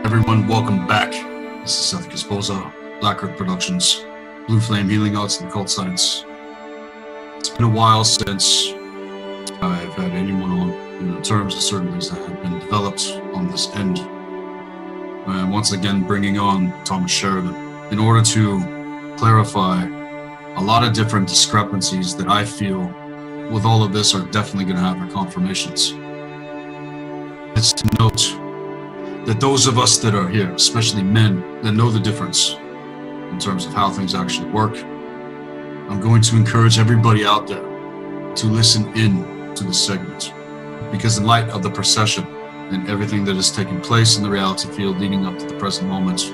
Everyone, welcome back. This is Seth Casposa, blackearthproductions, Blue Flame Healing Arts and Occult Science. It's been a while since I've had anyone on in terms of certain things that have been developed on this end. And once again, bringing on Thomas Sheridan in order to clarify a lot of different discrepancies that I feel with all of this are definitely going to have their confirmations. It's to note that those of us that are here, especially men, that know the difference in terms of how things actually work, I'm going to encourage everybody out there to listen in to this segment, because in light of the procession and everything that has taken place in the reality field leading up to the present moment,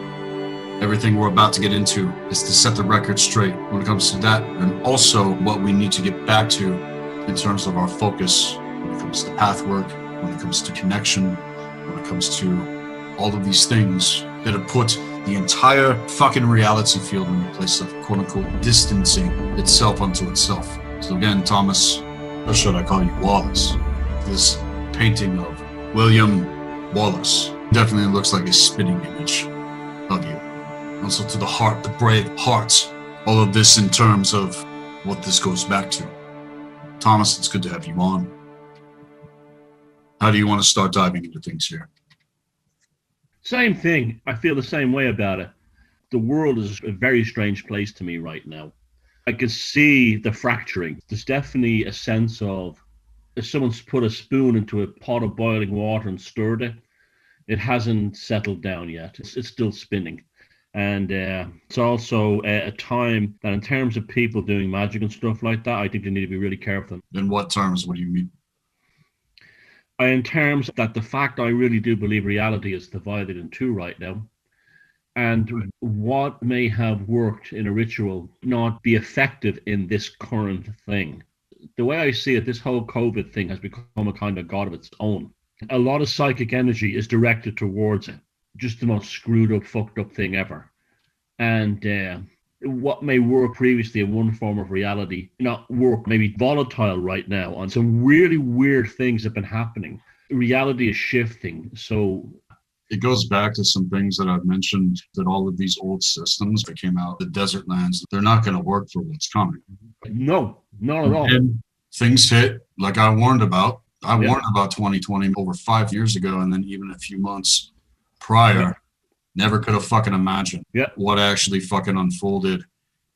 everything we're about to get into is to set the record straight when it comes to that, and also what we need to get back to in terms of our focus when it comes to path work, when it comes to connection, when it comes to all of these things that have put the entire fucking reality field in a place of quote-unquote distancing itself unto itself. So again, Thomas, or should I call you Wallace? This painting of William Wallace definitely looks like a spitting image of you. Also to the heart, the brave heart, all of this in terms of what this goes back to. Thomas, it's good to have you on. How do you want to start diving into things here? Same thing. I feel the same way about it. The world is a very strange place to me right now. I can see the fracturing. There's definitely a sense of, if someone's put a spoon into a pot of boiling water and stirred it, it hasn't settled down yet. It's still spinning. And it's also a time that in terms of people doing magic and stuff like that, I think they need to be really careful. In what terms? What do you mean? In terms that the fact I really do believe reality is divided in two right now, and what may have worked in a ritual not be effective in this current thing. The way I see it, this whole COVID thing has become a kind of god of its own. A lot of psychic energy is directed towards it. Just the most screwed up, fucked up thing ever. And what may work previously in one form of reality, not work, maybe volatile right now, on some really weird things have been happening. Reality is shifting. So it goes back to some things that I've mentioned, that all of these old systems that came out, the desert lands, they're not going to work for what's coming. No, not at all. And things hit like I warned about. I warned about 2020 over 5 years ago, and then even a few months prior. Never could have fucking imagined what actually fucking unfolded.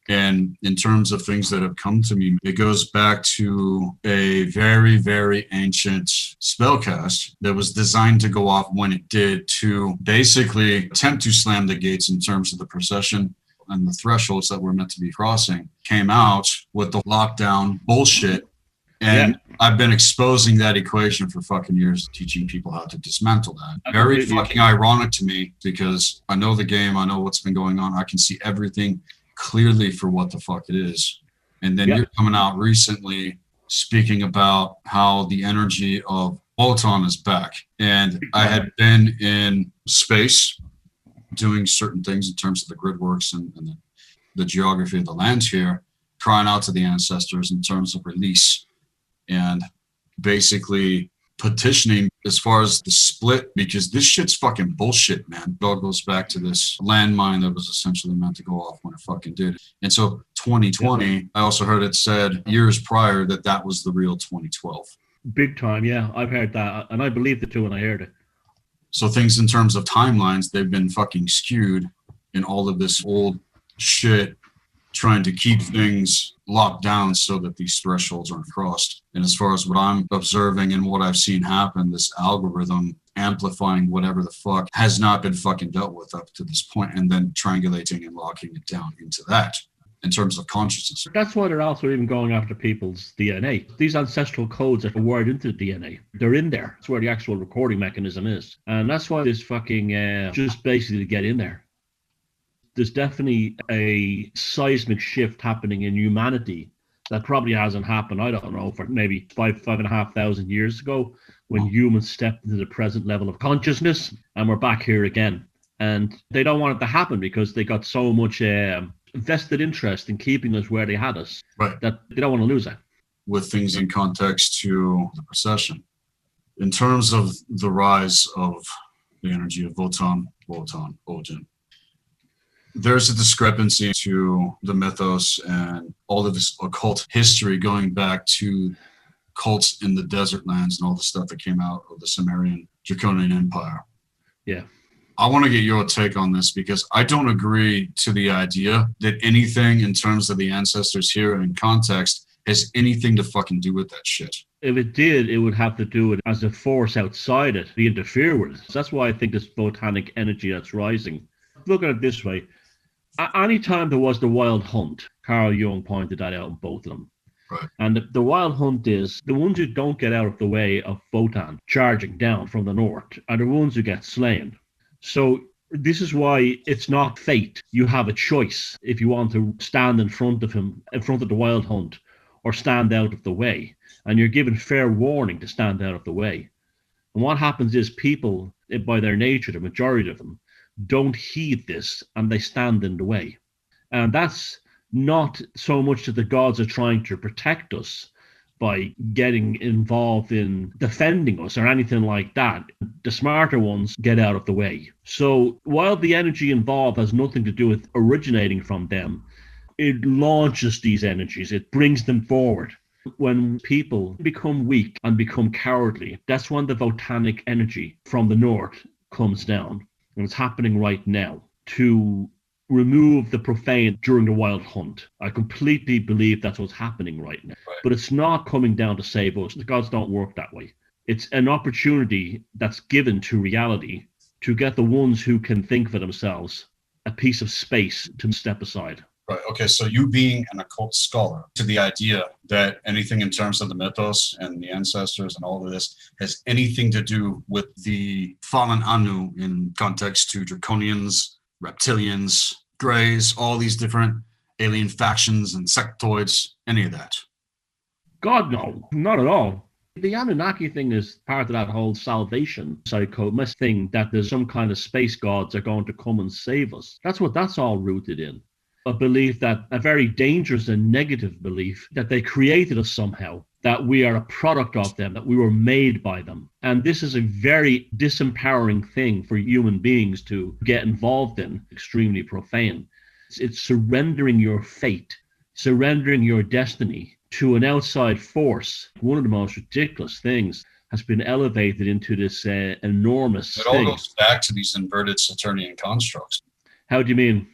And in terms of things that have come to me, it goes back to a very, very ancient spellcast that was designed to go off when it did, to basically attempt to slam the gates in terms of the procession and the thresholds that were meant to be crossing, came out with the lockdown bullshit. And I've been exposing that equation for fucking years, teaching people how to dismantle that. Very fucking ironic to me, because I know the game, I know what's been going on, I can see everything clearly for what the fuck it is. And then you're coming out recently speaking about how the energy of Bolton is back. And I had been in space doing certain things in terms of the grid works and the geography of the land here, crying out to the ancestors in terms of release. And basically petitioning as far as the split, because this shit's fucking bullshit, man. It all goes back to this landmine that was essentially meant to go off when it fucking did. And so 2020, I also heard it said years prior that that was the real 2012. Big time, yeah. I've heard that, and I believed it too when I heard it. So things in terms of timelines, they've been fucking skewed in all of this old shit, trying to keep things locked down so that these thresholds aren't crossed. And as far as what I'm observing and what I've seen happen, this algorithm amplifying whatever the fuck has not been fucking dealt with up to this point, and then triangulating and locking it down into that in terms of consciousness. That's why they're also even going after people's DNA. These ancestral codes are wired into the DNA. They're in there. That's where the actual recording mechanism is. And that's why this fucking just basically to get in there. There's definitely a seismic shift happening in humanity that probably hasn't happened, I don't know, for maybe 5,500 years ago, when humans stepped into the present level of consciousness, and we're back here again. And they don't want it to happen because they got so much vested interest in keeping us where they had us, that they don't want to lose it. With things in context to the procession, in terms of the rise of the energy of Wotan, Odin. There's a discrepancy to the mythos and all of this occult history going back to cults in the desert lands and all the stuff that came out of the Sumerian Draconian Empire. Yeah. I want to get your take on this because I don't agree to the idea that anything in terms of the ancestors here in context has anything to fucking do with that shit. If it did, it would have to do it as a force outside it, to interfere with it. That's why I think this botanic energy that's rising. Look at it this way. Anytime there was the wild hunt, Carl Jung pointed that out in both of them. Right. And the wild hunt is the ones who don't get out of the way of Wotan charging down from the north are the ones who get slain. So this is why it's not fate. You have a choice if you want to stand in front of him, in front of the wild hunt, or stand out of the way. And you're given fair warning to stand out of the way. And what happens is people, by their nature, the majority of them, don't heed this and they stand in the way. And that's not so much that the gods are trying to protect us by getting involved in defending us or anything like that. The smarter ones get out of the way. So while the energy involved has nothing to do with originating from them, it launches these energies, it brings them forward. When people become weak and become cowardly, that's when the volcanic energy from the north comes down. And it's happening right now to remove the profane during the wild hunt. I completely believe that's what's happening right now. Right. But it's not coming down to save us. The gods don't work that way. It's an opportunity that's given to reality to get the ones who can think for themselves a piece of space to step aside. Right. Okay. So you being an occult scholar, to the idea that anything in terms of the mythos and the ancestors and all of this has anything to do with the fallen Anu in context to draconians, reptilians, greys, all these different alien factions and sectoids, any of that? God, no, not at all. The Anunnaki thing is part of that whole salvation psycho-myth thing, that there's some kind of space gods are going to come and save us. That's what that's all rooted in. A belief that, a very dangerous and negative belief, that they created us somehow, that we are a product of them, that we were made by them. And this is a very disempowering thing for human beings to get involved in, extremely profane. It's surrendering your fate, surrendering your destiny to an outside force. One of the most ridiculous things has been elevated into this enormous thing. It all goes back to these inverted Saturnian constructs. How do you mean?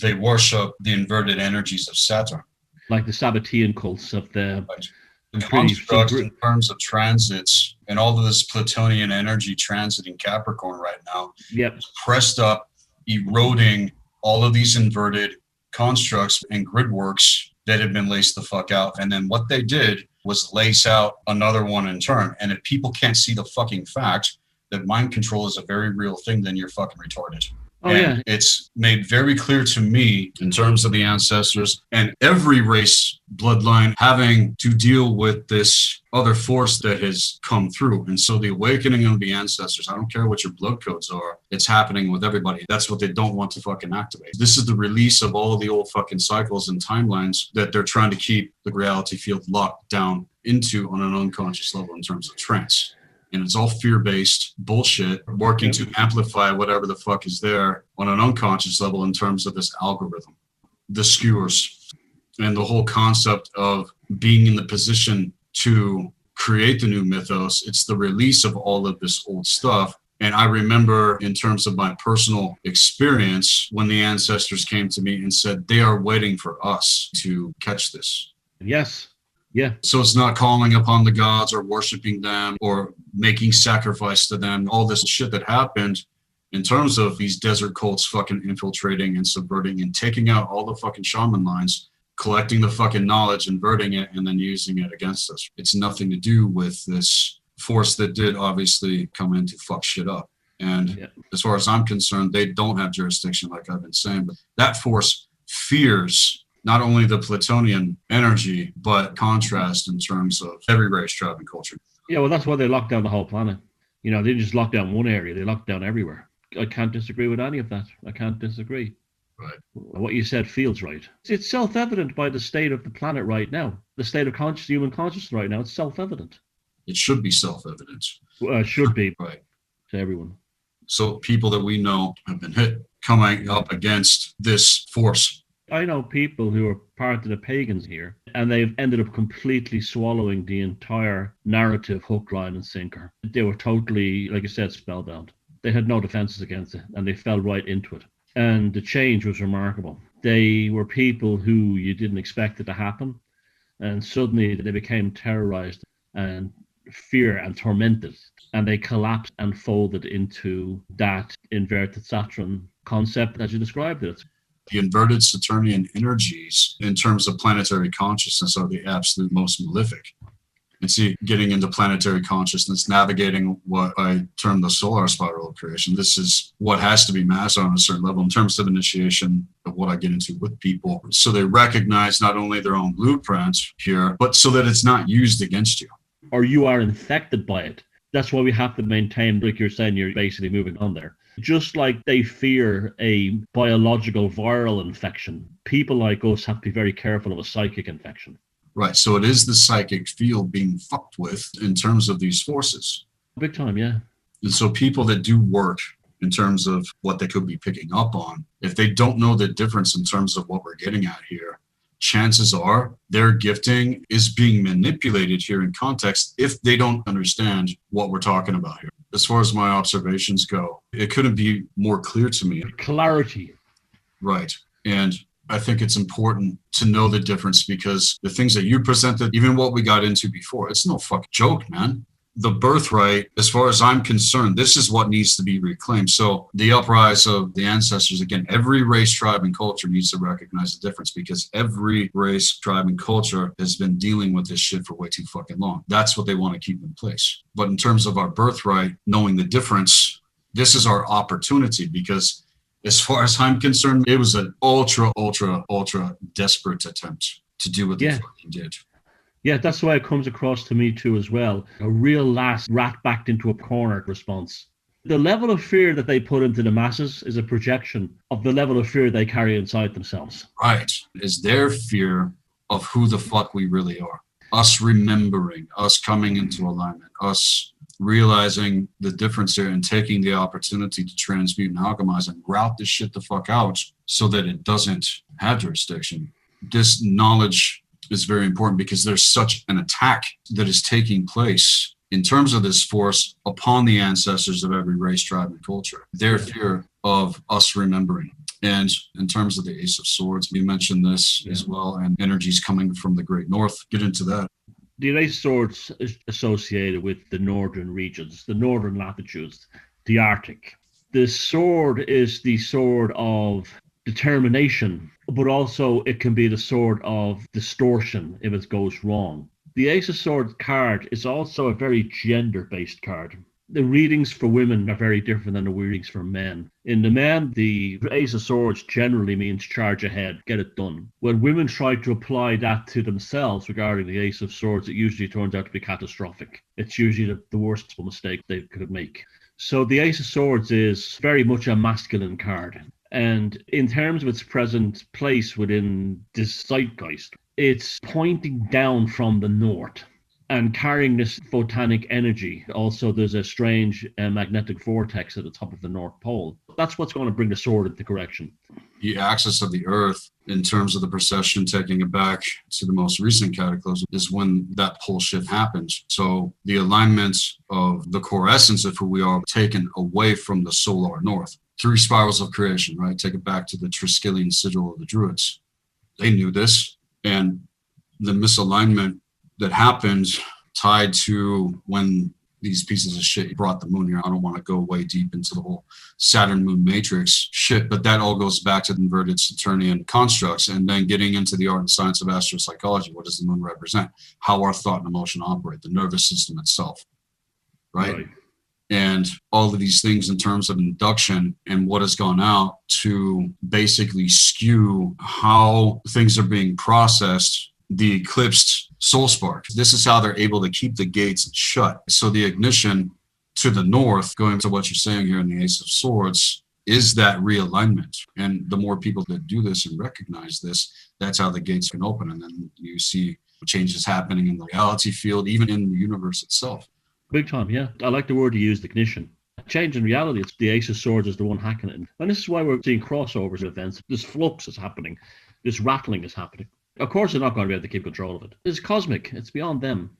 They worship the inverted energies of Saturn. Like the Sabbatean cults of the... Right. The construct in terms of transits and all of this Plutonian energy transiting Capricorn right now, yep, pressed up, eroding all of these inverted constructs and grid works that have been laced the fuck out. And then what they did was lace out another one in turn. And if people can't see the fucking fact that mind control is a very real thing, then you're fucking retarded. Oh, and yeah. It's made very clear to me in terms of the ancestors and every race bloodline having to deal with this other force that has come through. And so the awakening of the ancestors, I don't care what your blood codes are, it's happening with everybody. That's what they don't want to fucking activate. This is the release of all of the old fucking cycles and timelines that they're trying to keep the reality field locked down into on an unconscious level in terms of trance. And it's all fear-based bullshit working to amplify whatever the fuck is there on an unconscious level in terms of this algorithm. The skewers and the whole concept of being in the position to create the new mythos. It's the release of all of this old stuff. And I remember in terms of my personal experience when the ancestors came to me and said, they are waiting for us to catch this. Yes. Yeah. So it's not calling upon the gods or worshiping them or making sacrifice to them. All this shit that happened in terms of these desert cults fucking infiltrating and subverting and taking out all the fucking shaman lines, collecting the fucking knowledge, inverting it, and then using it against us. It's nothing to do with this force that did obviously come in to fuck shit up. And as far as I'm concerned, they don't have jurisdiction, like I've been saying, but that force fears not only the Plutonian energy, but contrast in terms of every race, tribe, and culture. Yeah, well, that's why they locked down the whole planet. You know, they didn't just lock down one area, they locked down everywhere. I can't disagree with any of that. I can't disagree. Right. What you said feels right. It's self-evident by the state of the planet right now. The state of human consciousness right now, it's self-evident. It should be self-evident. Should be. Right. To everyone. So people that we know have been hit coming up against this force. I know people who are part of the pagans here, and they've ended up completely swallowing the entire narrative, hook, line, and sinker. They were totally, like I said, spellbound. They had no defenses against it, and they fell right into it. And the change was remarkable. They were people who you didn't expect it to happen, and suddenly they became terrorized and fear and tormented, and they collapsed and folded into that inverted Saturn concept as you described it. The inverted Saturnian energies in terms of planetary consciousness are the absolute most malefic. And see, getting into planetary consciousness, navigating what I term the solar spiral of creation, this is what has to be mastered on a certain level in terms of initiation of what I get into with people. So they recognize not only their own blueprint here, but so that it's not used against you. Or you are infected by it. That's why we have to maintain, like you're saying, you're basically moving on there. Just like they fear a biological viral infection, people like us have to be very careful of a psychic infection. Right. So it is the psychic field being fucked with in terms of these forces. Big time, yeah. And so people that do work in terms of what they could be picking up on, if they don't know the difference in terms of what we're getting at here, chances are their gifting is being manipulated here in context if they don't understand what we're talking about here. As far as my observations go, it couldn't be more clear to me. Clarity. Right. And I think it's important to know the difference because the things that you presented, even what we got into before, it's no fucking joke, man. The birthright, as far as I'm concerned, this is what needs to be reclaimed. So the uprise of the ancestors, again, every race, tribe, and culture needs to recognize the difference because every race, tribe, and culture has been dealing with this shit for way too fucking long. That's what they want to keep in place. But in terms of our birthright, knowing the difference, this is our opportunity because as far as I'm concerned, it was an ultra desperate attempt to do what they fucking did. Yeah, that's the way it comes across to me too as well. A real last rat backed into a corner response. The level of fear that they put into the masses is a projection of the level of fear they carry inside themselves. Right. Is their fear of who the fuck we really are. Us remembering, us coming into alignment, us realizing the difference here and taking the opportunity to transmute and alchemize and route this shit the fuck out so that it doesn't have jurisdiction. This knowledge is very important because there's such an attack that is taking place in terms of this force upon the ancestors of every race, tribe, and culture. Their fear of us remembering. And in terms of the Ace of Swords, we mentioned this as well, and energies coming from the Great North. Get into that. The Ace of Swords is associated with the northern regions, the northern latitudes, the Arctic. The sword is the sword of determination, but also it can be the sword of distortion if it goes wrong. The Ace of Swords card is also a very gender-based card. The readings for women are very different than the readings for men. In the men, the Ace of Swords generally means charge ahead, get it done. When women try to apply that to themselves regarding the Ace of Swords, it usually turns out to be catastrophic. It's usually the worst mistake they could make. So the Ace of Swords is very much a masculine card. And in terms of its present place within this zeitgeist, it's pointing down from the north and carrying this photonic energy. Also, there's a strange magnetic vortex at the top of the North Pole. That's what's going to bring the sword into correction. The axis of the Earth, in terms of the precession, taking it back to the most recent cataclysm, is when that pole shift happens. So the alignment of the core essence of who we are taken away from the solar north. 3 spirals of creation, right? Take it back to the Triskelion sigil of the Druids. They knew this. And the misalignment that happened tied to when these pieces of shit brought the moon here. I don't want to go way deep into the whole Saturn moon matrix shit, but that all goes back to the inverted Saturnian constructs and then getting into the art and science of astropsychology. What does the moon represent? How our thought and emotion operate, the nervous system itself, right? And all of these things in terms of induction and what has gone out to basically skew how things are being processed, the eclipsed soul spark. This is how they're able to keep the gates shut. So the ignition to the north, going to what you're saying here in the Ace of Swords, is that realignment. And the more people that do this and recognize this, that's how the gates can open. And then you see changes happening in the reality field, even in the universe itself. Big time, yeah. I like the word you used, ignition. Change in reality, it's the Ace of Swords is the one hacking it. And this is why we're seeing crossovers events. This flux is happening. This rattling is happening. Of course, they're not going to be able to keep control of it. It's cosmic. It's beyond them.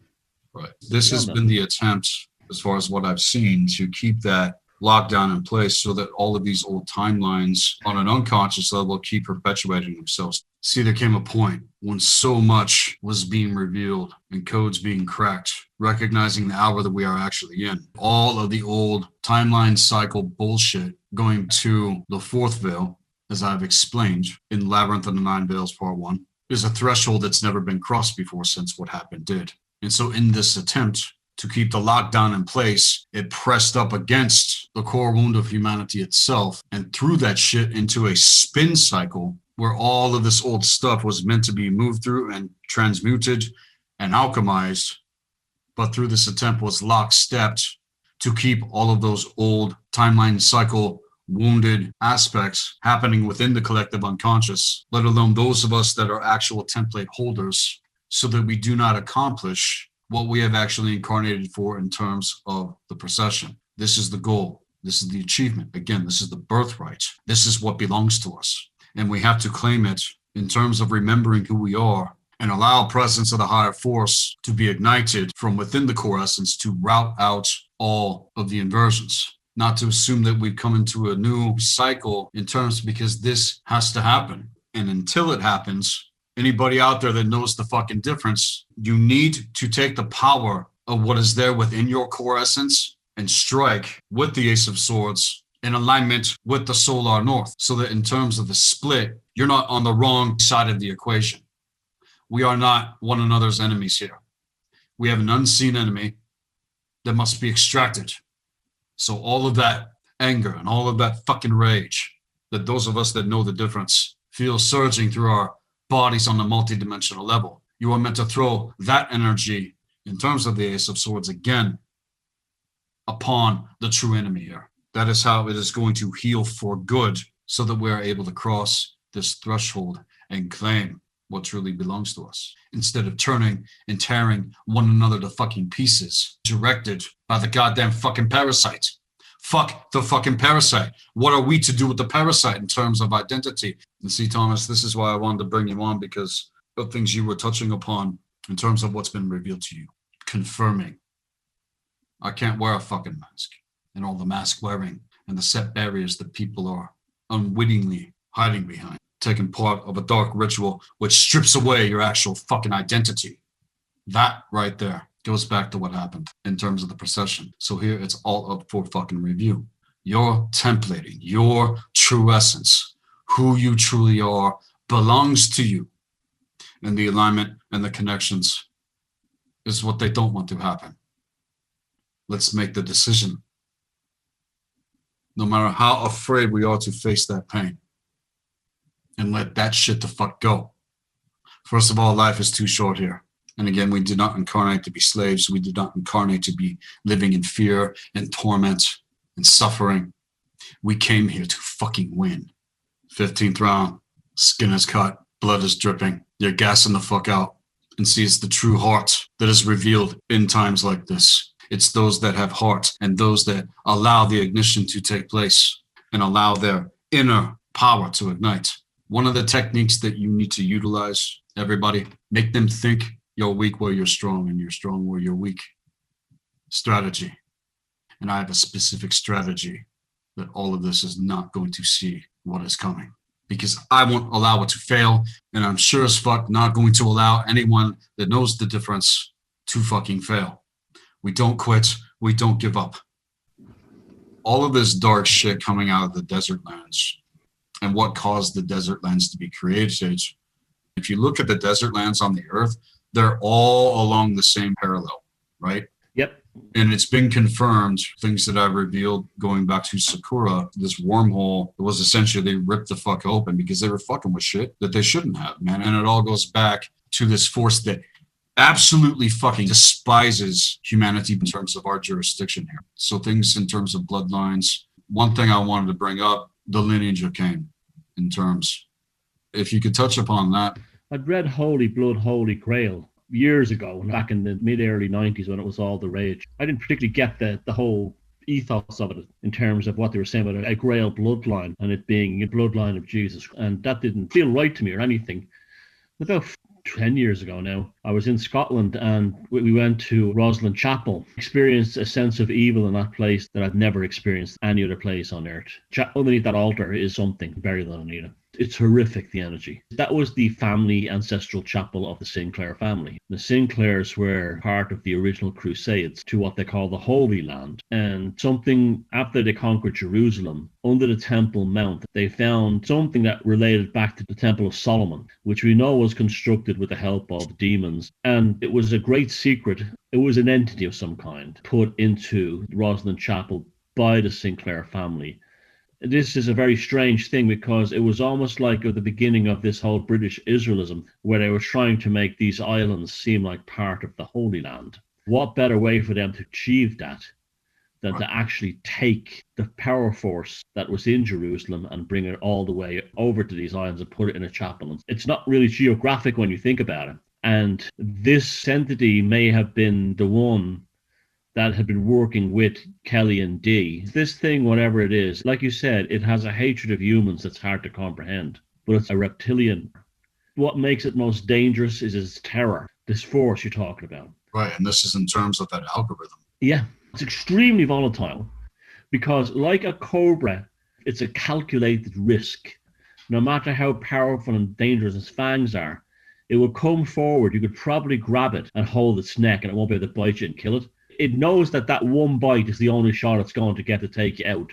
Right. This has been the attempt, as far as what I've seen, to keep that lockdown in place so that all of these old timelines on an unconscious level keep perpetuating themselves. See, there came a point when so much was being revealed and codes being cracked, recognizing the hour that we are actually in. All of the old timeline cycle bullshit going to the fourth veil, as I've explained in Labyrinth of the Nine Veils Part 1, is a threshold that's never been crossed before since what happened did. And so in this attempt to keep the lockdown in place, it pressed up against the core wound of humanity itself and threw that shit into a spin cycle where all of this old stuff was meant to be moved through and transmuted and alchemized, but through this attempt was lockstepped to keep all of those old timeline cycle wounded aspects happening within the collective unconscious, let alone those of us that are actual template holders, so that we do not accomplish what we have actually incarnated for in terms of the procession. This is the goal. This is the achievement. Again, this is the birthright. This is what belongs to us. And we have to claim it in terms of remembering who we are and allow presence of the higher force to be ignited from within the core essence to rout out all of the inversions. Not to assume that we've come into a new cycle in terms, because this has to happen. And until it happens, anybody out there that knows the fucking difference, you need to take the power of what is there within your core essence and strike with the Ace of Swords in alignment with the Solar North, so that in terms of the split, you're not on the wrong side of the equation. We are not one another's enemies here. We have an unseen enemy that must be extracted. So all of that anger and all of that fucking rage that those of us that know the difference feel surging through our bodies on a multidimensional level, you are meant to throw that energy in terms of the Ace of Swords again upon the true enemy here. That is how it is going to heal for good, so that we are able to cross this threshold and claim what truly belongs to us, instead of turning and tearing one another to fucking pieces, directed by the goddamn fucking parasite. Fuck the fucking parasite. What are we to do with the parasite in terms of identity? And see, Thomas, this is why I wanted to bring you on, because of things you were touching upon in terms of what's been revealed to you, confirming I can't wear a fucking mask, and all the mask wearing and the set barriers that people are unwittingly hiding behind, taking part of a dark ritual which strips away your actual fucking identity. That right there goes back to what happened in terms of the procession. So here it's all up for fucking review. Your templating, your true essence, who you truly are, belongs to you. And the alignment and the connections is what they don't want to happen. Let's make the decision. No matter how afraid we are to face that pain, and let that shit the fuck go. First of all, life is too short here. And again, we did not incarnate to be slaves. We did not incarnate to be living in fear and torment and suffering. We came here to fucking win. 15th round, skin is cut, blood is dripping. You're gassing the fuck out. And see, it's the true heart that is revealed in times like this. It's those that have heart and those that allow the ignition to take place and allow their inner power to ignite. One of the techniques that you need to utilize, everybody, make them think you're weak where you're strong and you're strong where you're weak. Strategy. And I have a specific strategy that all of this is not going to see what is coming, because I won't allow it to fail. And I'm sure as fuck not going to allow anyone that knows the difference to fucking fail. We don't quit. We don't give up. All of this dark shit coming out of the desert lands and what caused the desert lands to be created. If you look at the desert lands on the earth, they're all along the same parallel, right? Yep. And it's been confirmed, things that I've revealed going back to Sakura, this wormhole was essentially ripped the fuck open because they were fucking with shit that they shouldn't have, man. And it all goes back to this force that absolutely fucking despises humanity in terms of our jurisdiction here. So things in terms of bloodlines, one thing I wanted to bring up, the lineage of Cain in terms, if you could touch upon that. I'd read Holy Blood, Holy Grail years ago, back in the mid-early 90s when it was all the rage. I didn't particularly get the whole ethos of it in terms of what they were saying about a Grail bloodline and it being a bloodline of Jesus. And that didn't feel right to me or anything. About 10 years ago now, I was in Scotland and we went to Roslin Chapel, experienced a sense of evil in that place that I'd never experienced any other place on earth. Underneath that altar is something buried underneath it. It's horrific, the energy. That was the family ancestral chapel of the Sinclair family. The Sinclairs were part of the original Crusades to what they call the Holy Land. And something after they conquered Jerusalem, under the Temple Mount, they found something that related back to the Temple of Solomon, which we know was constructed with the help of demons. And it was a great secret. It was an entity of some kind put into Roslin Chapel by the Sinclair family. This is a very strange thing because it was almost like at the beginning of this whole British Israelism, where they were trying to make these islands seem like part of the Holy Land. What better way for them to achieve that than to actually take the power force that was in Jerusalem and bring it all the way over to these islands and put it in a chapel? It's not really geographic when you think about it. And this entity may have been the one that had been working with Kelly and Dee. This thing, whatever it is, like you said, it has a hatred of humans that's hard to comprehend, but it's a reptilian. What makes it most dangerous is its terror, this force you're talking about. Right, and this is in terms of that algorithm. Yeah, it's extremely volatile because like a cobra, it's a calculated risk. No matter how powerful and dangerous its fangs are, it will come forward. You could probably grab it and hold its neck and it won't be able to bite you and kill it. It knows that that one bite is the only shot it's going to get to take you out.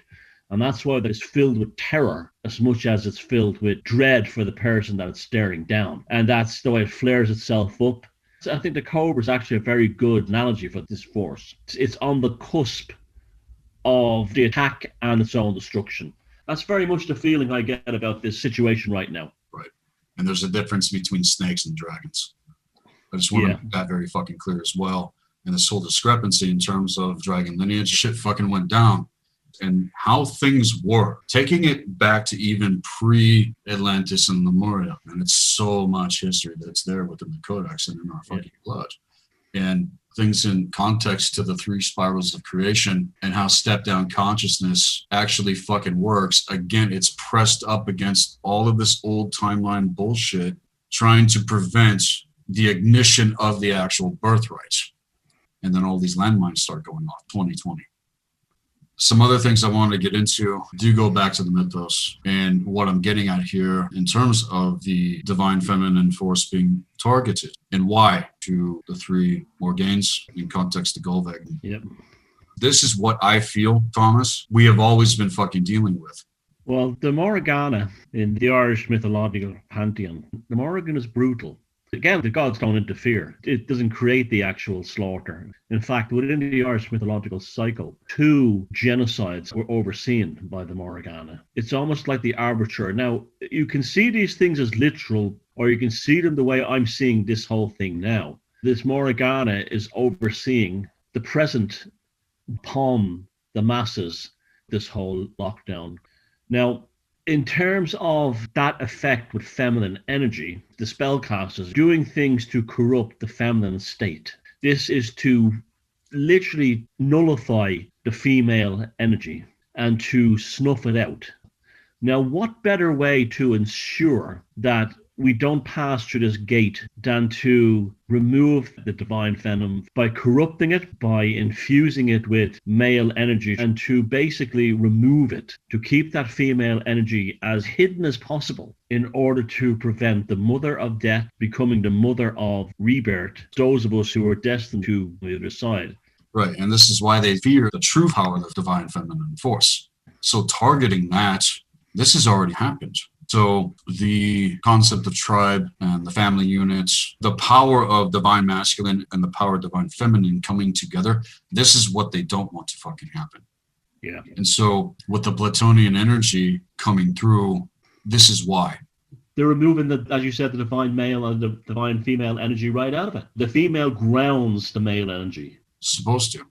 And that's why it's filled with terror as much as it's filled with dread for the person that it's staring down. And that's the way it flares itself up. So I think the cobra is actually a very good analogy for this force. It's on the cusp of the attack and its own destruction. That's very much the feeling I get about this situation right now. Right. And there's a difference between snakes and dragons. I just want to make that very fucking clear as well. And this whole discrepancy in terms of dragon lineage, shit fucking went down. And how things were. Taking it back to even pre-Atlantis and Lemuria. And it's so much history that's there within the Codex and in our fucking blood. And things in context to the 3 spirals of creation and how step-down consciousness actually fucking works. Again, it's pressed up against all of this old timeline bullshit, trying to prevent the ignition of the actual birthright. And then all these landmines start going off, 2020. Some other things I wanted to get into do go back to the mythos and what I'm getting at here in terms of the divine feminine force being targeted and why to the 3 Morganes in context to Golveg. Yep. This is what I feel, Thomas, we have always been fucking dealing with. Well, the Morgana in the Irish mythological pantheon, the Morrigan is brutal. Again, the gods don't interfere. It doesn't create the actual slaughter. In fact, within the Irish mythological cycle, 2 genocides were overseen by the Morgana. It's almost like the arbiter. Now, you can see these things as literal, or you can see them the way I'm seeing this whole thing now. This Morgana is overseeing the present upon the masses, this whole lockdown. Now, in terms of that effect with feminine energy, the spellcasters doing things to corrupt the feminine state. This is to literally nullify the female energy and to snuff it out. Now, what better way to ensure that we don't pass through this gate than to remove the divine feminine by corrupting it, by infusing it with male energy, and to basically remove it, to keep that female energy as hidden as possible in order to prevent the mother of death becoming the mother of rebirth, those of us who are destined to the other side. Right, and this is why they fear the true power of the divine feminine force. So targeting that, this has already happened. So the concept of tribe and the family units, the power of divine masculine and the power of divine feminine coming together, this is what they don't want to fucking happen. Yeah. And so with the Platonian energy coming through, this is why. They're removing, as you said, the divine male and the divine female energy right out of it. The female grounds the male energy. Supposed to.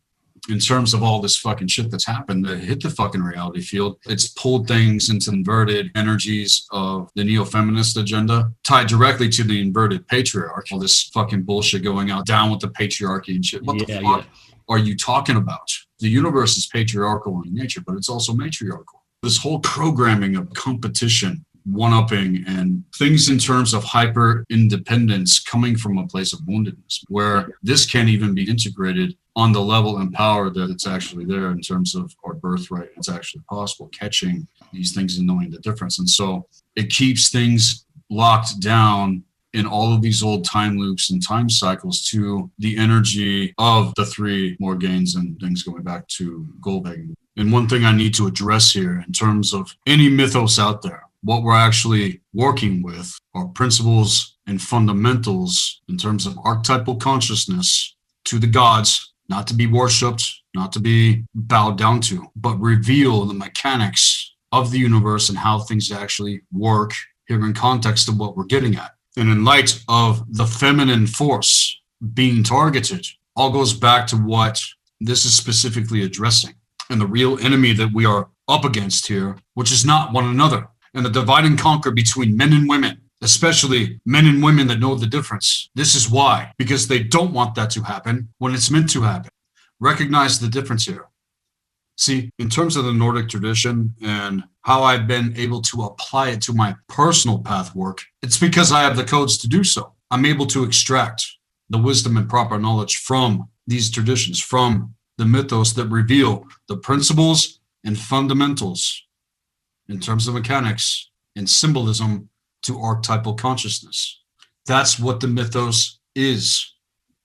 In terms of all this fucking shit that's happened that hit the fucking reality field, it's pulled things into inverted energies of the neo-feminist agenda, tied directly to the inverted patriarch. All this fucking bullshit going out, down with the patriarchy and shit. What the fuck are you talking about? The universe is patriarchal in nature, but it's also matriarchal. This whole programming of competition, one-upping, and things in terms of hyper-independence coming from a place of woundedness, where this can't even be integrated on the level and power that it's actually there in terms of our birthright. It's actually possible, catching these things and knowing the difference. And so it keeps things locked down in all of these old time loops and time cycles to the energy of the three Morganes and things going back to gold begging. And one thing I need to address here in terms of any mythos out there, what we're actually working with are principles and fundamentals in terms of archetypal consciousness to the gods, not to be worshipped, not to be bowed down to, but reveal the mechanics of the universe and how things actually work here in context of what we're getting at. And in light of the feminine force being targeted, all goes back to what this is specifically addressing. And the real enemy that we are up against here, which is not one another. And the divide and conquer between men and women, especially men and women that know the difference. This is why, because they don't want that to happen when it's meant to happen. Recognize the difference here. See, in terms of the Nordic tradition and how I've been able to apply it to my personal path work, it's because I have the codes to do so. I'm able to extract the wisdom and proper knowledge from these traditions, from the mythos that reveal the principles and fundamentals in terms of mechanics and symbolism to archetypal consciousness. That's what the mythos is.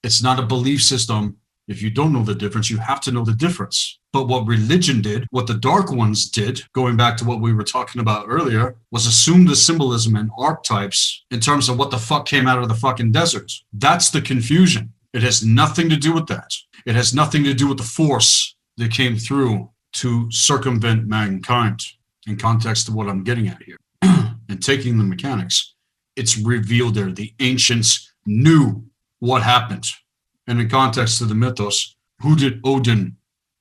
It's not a belief system. If you don't know the difference, you have to know the difference. But what religion did, what the dark ones did, going back to what we were talking about earlier, was assume the symbolism and archetypes in terms of what the fuck came out of the fucking desert. That's the confusion. It has nothing to do with that. It has nothing to do with the force that came through to circumvent mankind in context to what I'm getting at here. And taking the mechanics, it's revealed there. The ancients knew what happened. And in context to the mythos, who did Odin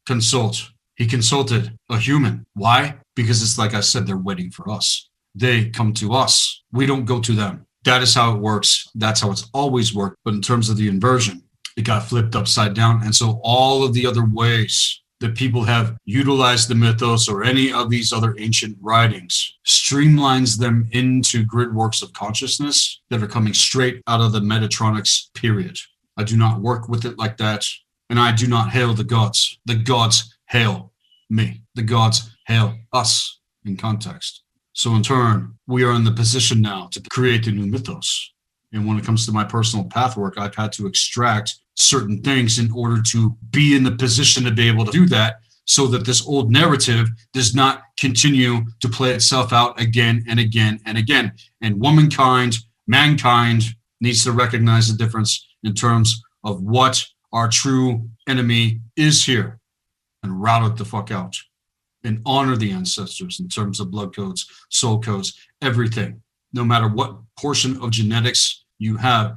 consult? He consulted a human. Why? Because it's like I said, they're waiting for us. They come to us. We don't go to them. That is how it works. That's how it's always worked. But in terms of the inversion, it got flipped upside down. And so all of the other ways that people have utilized the mythos or any of these other ancient writings streamlines them into grid works of consciousness that are coming straight out of the Metatronics period. I do not work with it like that, and I do not hail the gods. The gods hail me. The gods hail us in context. So in turn, we are in the position now to create a new mythos. And when it comes to my personal path work, I've had to extract certain things in order to be in the position to be able to do that, so that this old narrative does not continue to play itself out again and again and again. And womankind, mankind needs to recognize the difference in terms of what our true enemy is here and route it the fuck out and honor the ancestors in terms of blood codes, soul codes, everything. No matter what portion of genetics you have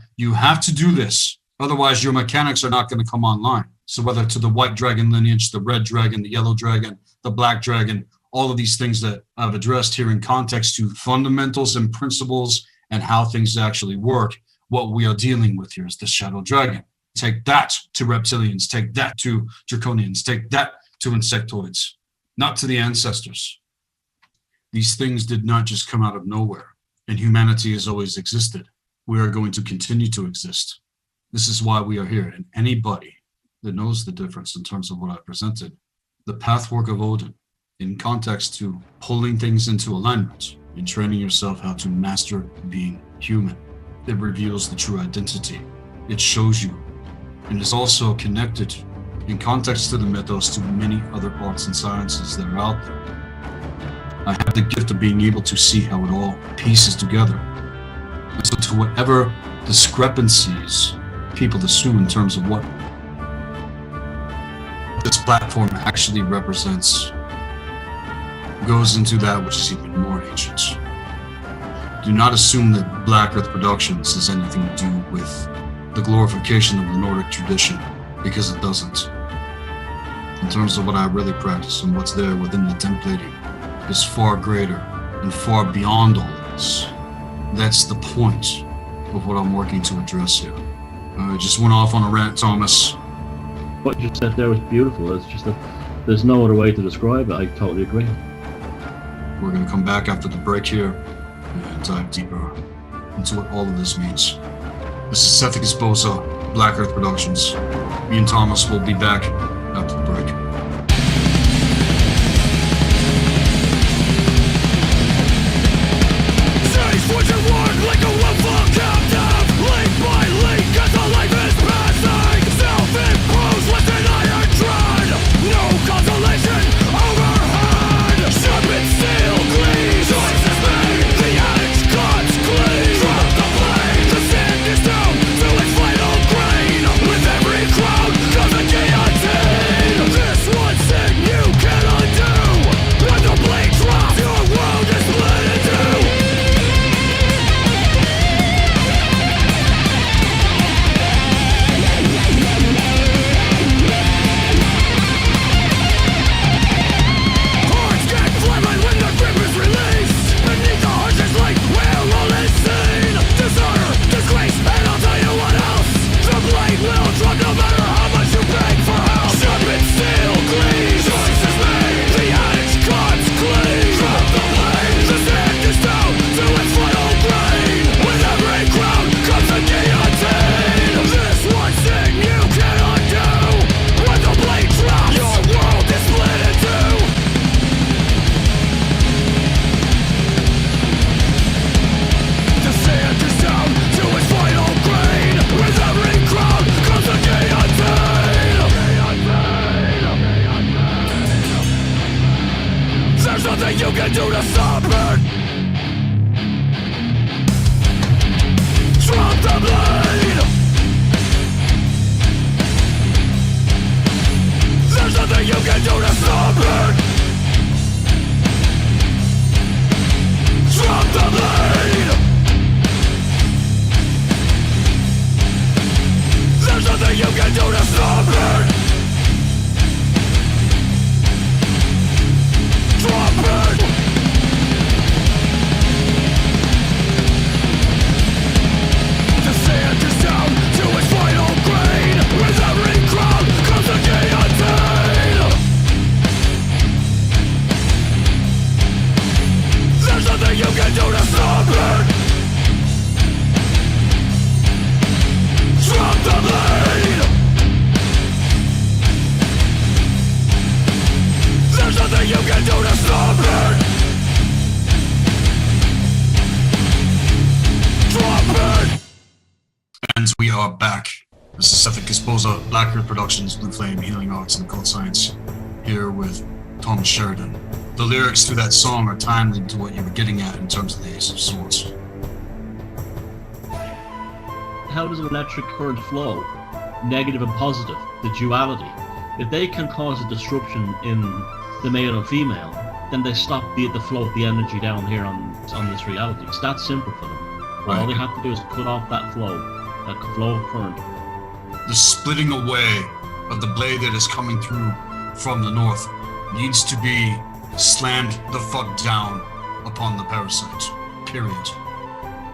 to do this. Otherwise, your mechanics are not going to come online. So whether to the white dragon lineage, the red dragon, the yellow dragon, the black dragon, all of these things that I've addressed here in context to fundamentals and principles and how things actually work, what we are dealing with here is the shadow dragon. Take that to reptilians, take that to draconians, take that to insectoids, not to the ancestors. These things did not just come out of nowhere, and humanity has always existed. We are going to continue to exist. This is why we are here, and anybody that knows the difference in terms of what I presented, the pathwork of Odin, in context to pulling things into alignment and training yourself how to master being human. It reveals the true identity. It shows you, and is also connected in context to the mythos to many other arts and sciences that are out there. I have the gift of being able to see how it all pieces together. And so to whatever discrepancies people assume in terms of what this platform actually represents, goes into that which is even more ancient. Do not assume that Black Earth Productions has anything to do with the glorification of the Nordic tradition, because it doesn't. In terms of what I really practice and what's there within the templating is far greater and far beyond all of this. That's the point of what I'm working to address here. I just went off on a rant, Thomas. What you said there was beautiful. It's just that there's no other way to describe it. I totally agree. We're going to come back after the break here and dive deeper into what all of this means. This is Seth Esposa, Black Earth Productions. Me and Thomas will be back after the break. Would you work like a willful captive? Link by link as the life is passing. Self-imposed with an iron tread. No consolation overhead. Sharpened steel gleams. Choices made. The edge cuts clean. Drop the blade. The sand is down to its final grain. With every crowd comes a guillotine. This one thing you can undo. When the blade drops, your world is split in two. No matter how much you beg for help. Sharpened steel gleams. Choices made. The edge cuts clean. Drop the blade. The sand is down to its final grain. With every crowd comes a guillotine. This one thing you can undo. When the blade drops, your world is split in two. The sand is down to its final grain. With every crowd comes a there's nothing you can do to stop it. Drop the blade. There's nothing you can do to stop it. Drop the blade. There's nothing you can do to stop it. Drop it. The sand is down to its final grain. With every crowd comes a guillotine. There's nothing you can do to stop it. Drop the blade. There's nothing you can do to stop it. Drop it. And we are back. This is Seth Esposa, Black Earth Productions, Blue Flame, Healing Arts, and Occult Science, here with Thomas Sheridan. The lyrics to that song are timely to what you were getting at in terms of the Ace of Swords. How does an electric current flow? Negative and positive, the duality. If they can cause a disruption in the male and female, then they stop the flow of the energy down here on this reality. It's that simple for them. Right. All they have to do is cut off that flow of current. The splitting away of the blade that is coming through from the north needs to be slammed the fuck down upon the parasite. Period.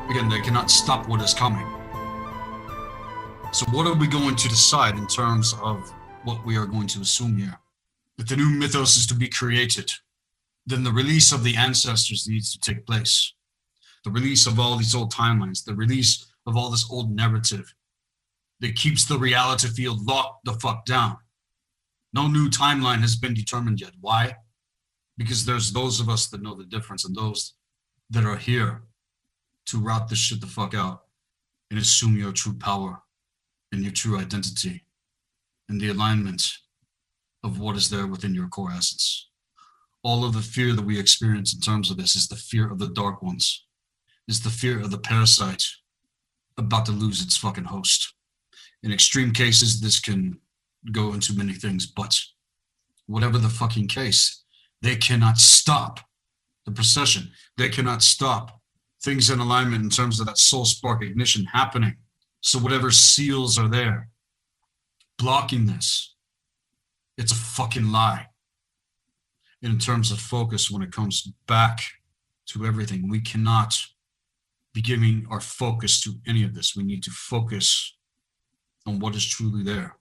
Again, they cannot stop what is coming. So what are we going to decide in terms of what we are going to assume here? If the new mythos is to be created, then the release of the ancestors needs to take place. The release of all these old timelines, the release of all this old narrative that keeps the reality field locked the fuck down. No new timeline has been determined yet. Why? Because there's those of us that know the difference and those that are here to route this shit the fuck out and assume your true power and your true identity and the alignment of what is there within your core essence. All of the fear that we experience in terms of this is the fear of the dark ones, is the fear of the parasite about to lose its fucking host. In extreme cases, this can go into many things, but whatever the fucking case, they cannot stop the procession. They cannot stop things in alignment in terms of that soul spark ignition happening. So whatever seals are there blocking this, it's a fucking lie. In terms of focus, when it comes back to everything, we cannot be giving our focus to any of this. We need to focus on what is truly there.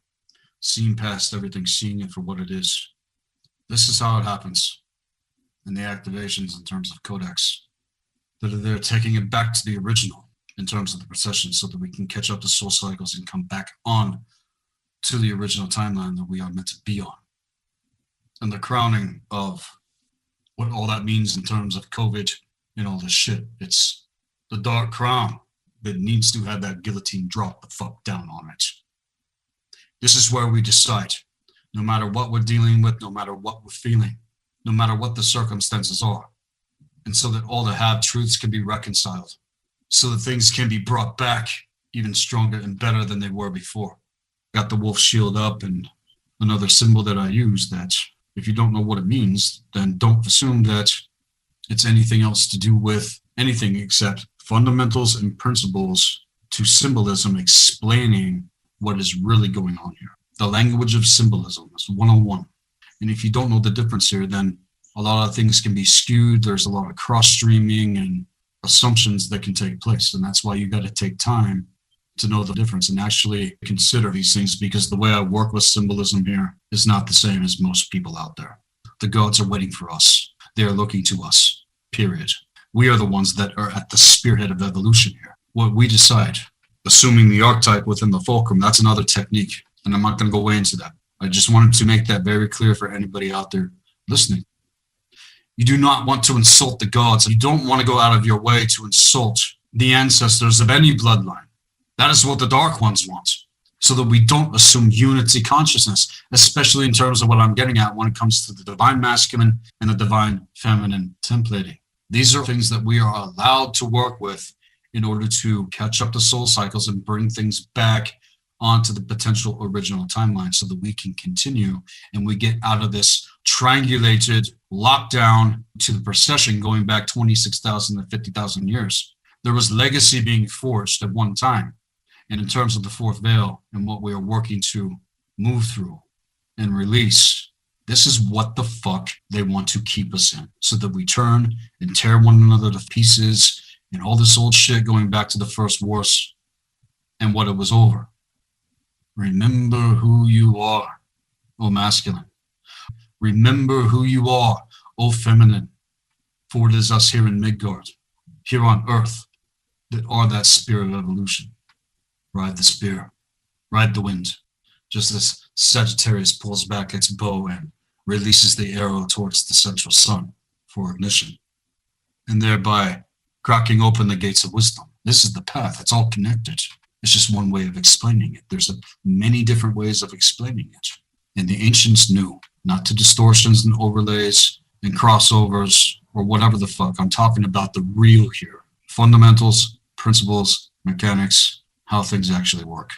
seeing past everything, seeing it for what it is. This is how it happens in the activations in terms of codex, that they're taking it back to the original in terms of the procession so that we can catch up to soul cycles and come back on to the original timeline that we are meant to be on. And the crowning of what all that means in terms of COVID and all this shit, it's the dark crown that needs to have that guillotine drop the fuck down on it. This is where we decide, no matter what we're dealing with, no matter what we're feeling, no matter what the circumstances are, and so that all the half-truths can be reconciled, so that things can be brought back even stronger and better than they were before. Got the wolf shield up, and another symbol that I use, that if you don't know what it means, then don't assume that it's anything else to do with anything except fundamentals and principles to symbolism explaining what is really going on here. The language of symbolism is 101. And if you don't know the difference here, then a lot of things can be skewed. There's a lot of cross-streaming and assumptions that can take place. And that's why you got to take time to know the difference and actually consider these things, because the way I work with symbolism here is not the same as most people out there. The gods are waiting for us. They are looking to us, period. We are the ones that are at the spearhead of evolution here. What we decide, assuming the archetype within the fulcrum, that's another technique. And I'm not going to go way into that. I just wanted to make that very clear for anybody out there listening. You do not want to insult the gods. You don't want to go out of your way to insult the ancestors of any bloodline. That is what the Dark Ones want, so that we don't assume unity consciousness, especially in terms of what I'm getting at when it comes to the divine masculine and the divine feminine templating. These are things that we are allowed to work with in order to catch up to soul cycles and bring things back onto the potential original timeline so that we can continue and we get out of this triangulated lockdown to the procession going back 26,000 to 50,000 years. There was legacy being forged at one time. And in terms of the fourth veil and what we are working to move through and release, this is what the fuck they want to keep us in, so that we turn and tear one another to pieces and all this old shit going back to the first wars and what it was over. Remember who you are, O masculine. Remember who you are, O feminine. For it is us here in Midgard, here on Earth, that are that spirit of evolution. Ride the spear, ride the wind, just as Sagittarius pulls back its bow and releases the arrow towards the central sun for ignition, and thereby cracking open the gates of wisdom. This is the path. It's all connected. It's just one way of explaining it. There's many different ways of explaining it. And the ancients knew not to distortions and overlays and crossovers or whatever the fuck. I'm talking about the real here. Fundamentals, principles, mechanics, how things actually work.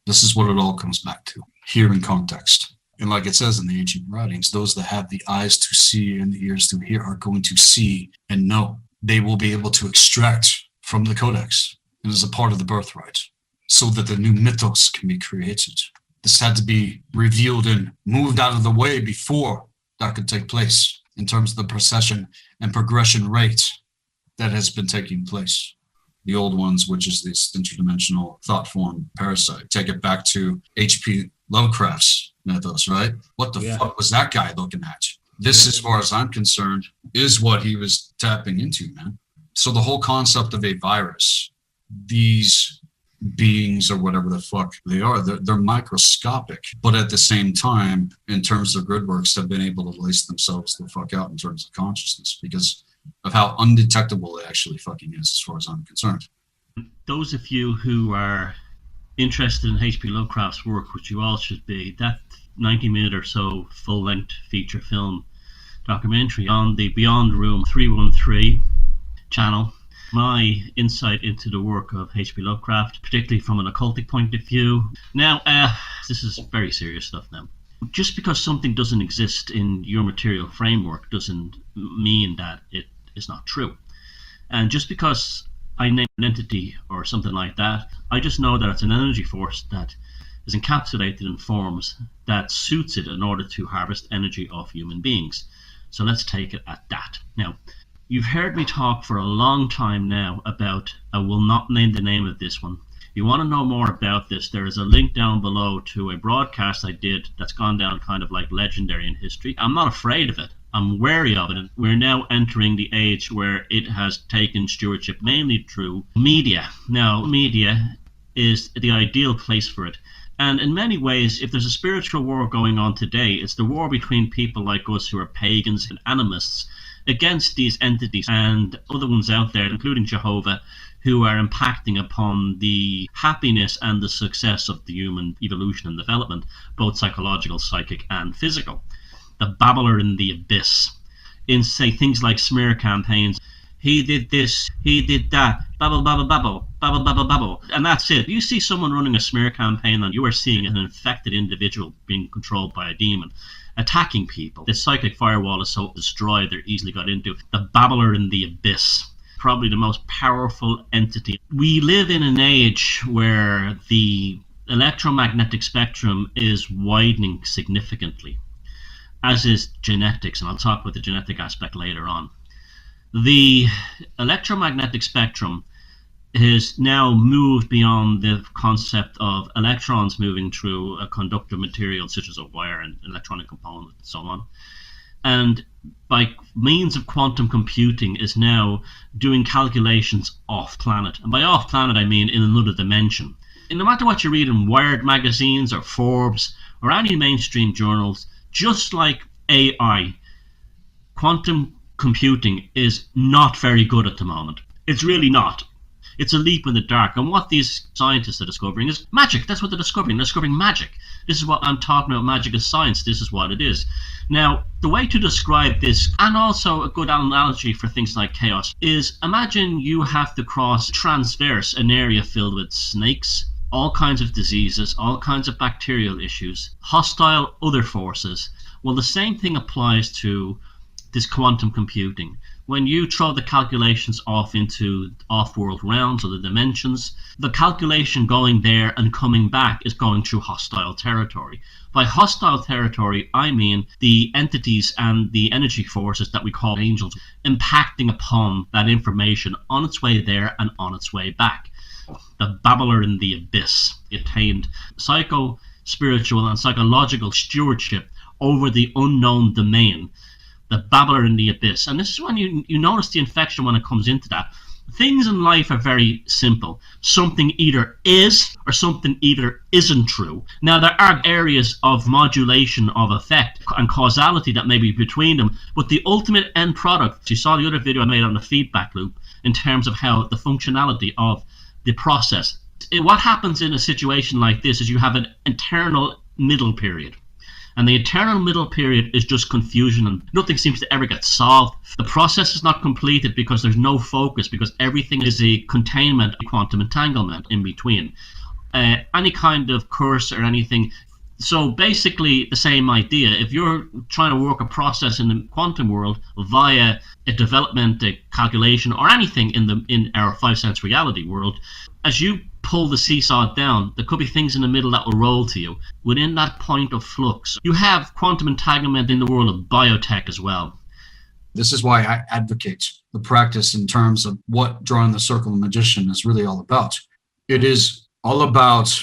This is what it all comes back to, here in context. And like it says in the ancient writings, those that have the eyes to see and the ears to hear are going to see and know. They will be able to extract from the codex and as a part of the birthright, so that the new mythos can be created. This had to be revealed and moved out of the way before that could take place in terms of the procession and progression rate that has been taking place. The old ones, which is this interdimensional thought form parasite. Take it back to H.P. Lovecraft's mythos, right? What the fuck was that guy looking at? This, as far as I'm concerned, is what he was tapping into, man. So the whole concept of a virus, these beings or whatever the fuck they are, they're microscopic, but at the same time, in terms of grid works, have been able to lace themselves the fuck out in terms of consciousness because of how undetectable it actually fucking is, as far as I'm concerned. Those of you who are interested in H.P. Lovecraft's work, which you all should be, that 90-minute or so full-length feature film documentary on the Beyond Room 313 channel, my insight into the work of H.P. Lovecraft, particularly from an occultic point of view. Now, this is very serious stuff now. Just because something doesn't exist in your material framework doesn't mean that it is not true. And just because I name an entity or something like that, I just know that it's an energy force that is encapsulated in forms that suits it in order to harvest energy of human beings. So let's take it at that. Now, you've heard me talk for a long time now about, I will not name the name of this one, you want to know more about this, there is a link down below to a broadcast I did that's gone down kind of like legendary in history. I'm not afraid of it. I'm wary of it. And we're now entering the age where it has taken stewardship, mainly through media. Now, media is the ideal place for it. And in many ways, if there's a spiritual war going on today, it's the war between people like us who are pagans and animists against these entities and other ones out there, including Jehovah, who are impacting upon the happiness and the success of the human evolution and development, both psychological, psychic, and physical. The babbler in the abyss. In, say, things like smear campaigns, he did this, he did that, babble, babble, babble, babble, babble, babble, and that's it. You see someone running a smear campaign and you are seeing an infected individual being controlled by a demon, attacking people. The psychic firewall is so destroyed they're easily got into. The babbler in the abyss. Probably the most powerful entity. We live in an age where the electromagnetic spectrum is widening significantly, as is genetics, and I'll talk about the genetic aspect later on. The electromagnetic spectrum has now moved beyond the concept of electrons moving through a conductive material such as a wire and electronic component and so on. And by means of quantum computing is now doing calculations off planet. And by off planet I mean in another dimension. And no matter what you read in Wired magazines or Forbes or any mainstream journals, just like AI, quantum computing is not very good at the moment. It's really not. It's a leap in the dark. And what these scientists are discovering is magic. That's what they're discovering. They're discovering magic. This is what I'm talking about, magic is science. This is what it is. Now, the way to describe this, and also a good analogy for things like chaos, is imagine you have to transverse an area filled with snakes, all kinds of diseases, all kinds of bacterial issues, hostile other forces. Well, the same thing applies to this quantum computing. When you throw the calculations off into off-world realms or the dimensions, the calculation going there and coming back is going through hostile territory. By hostile territory, I mean the entities and the energy forces that we call angels impacting upon that information on its way there and on its way back. The babbler in the abyss attained psycho-spiritual and psychological stewardship over the unknown domain. The babbler in the abyss. And this is when you notice the infection when it comes into that. Things in life are very simple. Something either is or something either isn't true. Now, there are areas of modulation of effect and causality that may be between them, but the ultimate end product, you saw the other video I made on the feedback loop in terms of how the functionality of the process. What happens in a situation like this is you have an eternal middle period. And the eternal middle period is just confusion and nothing seems to ever get solved. The process is not completed because there's no focus, because everything is a containment, quantum entanglement in between. Any kind of curse or anything. So basically the same idea. If you're trying to work a process in the quantum world via a development, a calculation, or anything in our five-sense reality world, as you pull the seesaw down, there could be things in the middle that will roll to you. Within that point of flux, you have quantum entanglement in the world of biotech as well. This is why I advocate the practice in terms of what drawing the circle of magician is really all about. It is all about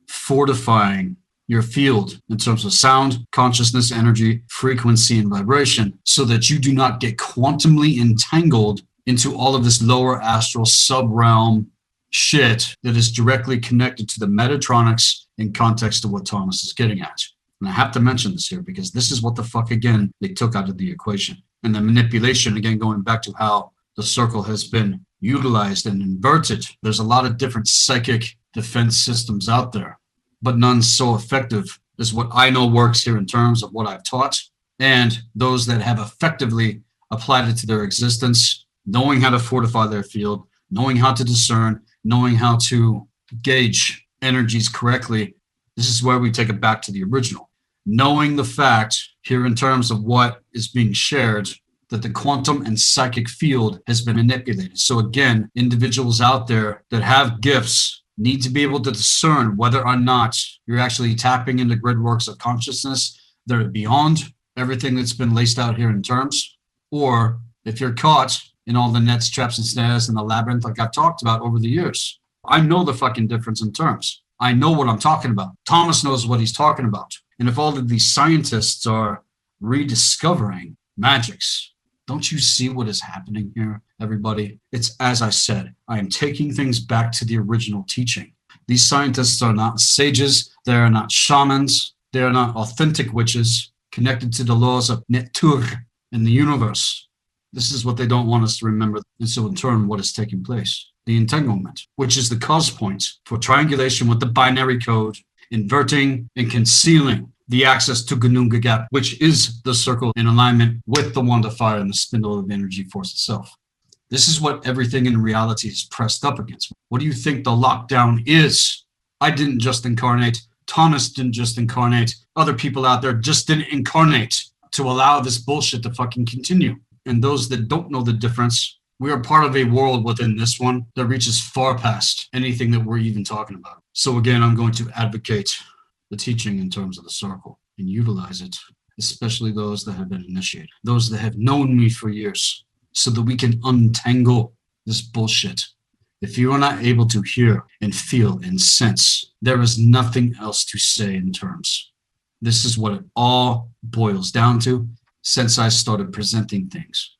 fortifying your field in terms of sound, consciousness, energy, frequency, and vibration so that you do not get quantumly entangled into all of this lower astral sub-realm shit that is directly connected to the Metatronics in context of what Thomas is getting at. And I have to mention this here because this is what the fuck, again, they took out of the equation. And the manipulation, again, going back to how the circle has been utilized and inverted. There's a lot of different psychic defense systems out there, but none so effective as what I know works here in terms of what I've taught, and those that have effectively applied it to their existence, knowing how to fortify their field, knowing how to discern, knowing how to gauge energies correctly. This is where we take it back to the original. Knowing the fact here in terms of what is being shared, that the quantum and psychic field has been manipulated. So again, individuals out there that have gifts need to be able to discern whether or not you're actually tapping into grid works of consciousness that are beyond everything that's been laced out here in terms, or if you're caught in all the nets, traps, and snares and the labyrinth like I've talked about over the years. I know the fucking difference in terms. I know what I'm talking about. Thomas knows what he's talking about. And if all of these scientists are rediscovering magics, don't you see what is happening here, everybody? It's as I said, I am taking things back to the original teaching. These scientists are not sages. They are not shamans. They are not authentic witches connected to the laws of nature in the universe. This is what they don't want us to remember. And so in turn, what is taking place? The entanglement, which is the cause point for triangulation with the binary code, inverting and concealing the access to Gununga Gap, which is the circle in alignment with the wand of fire and the spindle of the energy force itself. This is what everything in reality is pressed up against. What do you think the lockdown is? I didn't just incarnate. Thomas didn't just incarnate. Other people out there just didn't incarnate to allow this bullshit to fucking continue. And those that don't know the difference, we are part of a world within this one that reaches far past anything that we're even talking about. So again, I'm going to advocate the teaching in terms of the circle and utilize it, especially those that have been initiated, those that have known me for years, so that we can untangle this bullshit. If you are not able to hear and feel and sense, there is nothing else to say in terms. This is what it all boils down to since I started presenting things.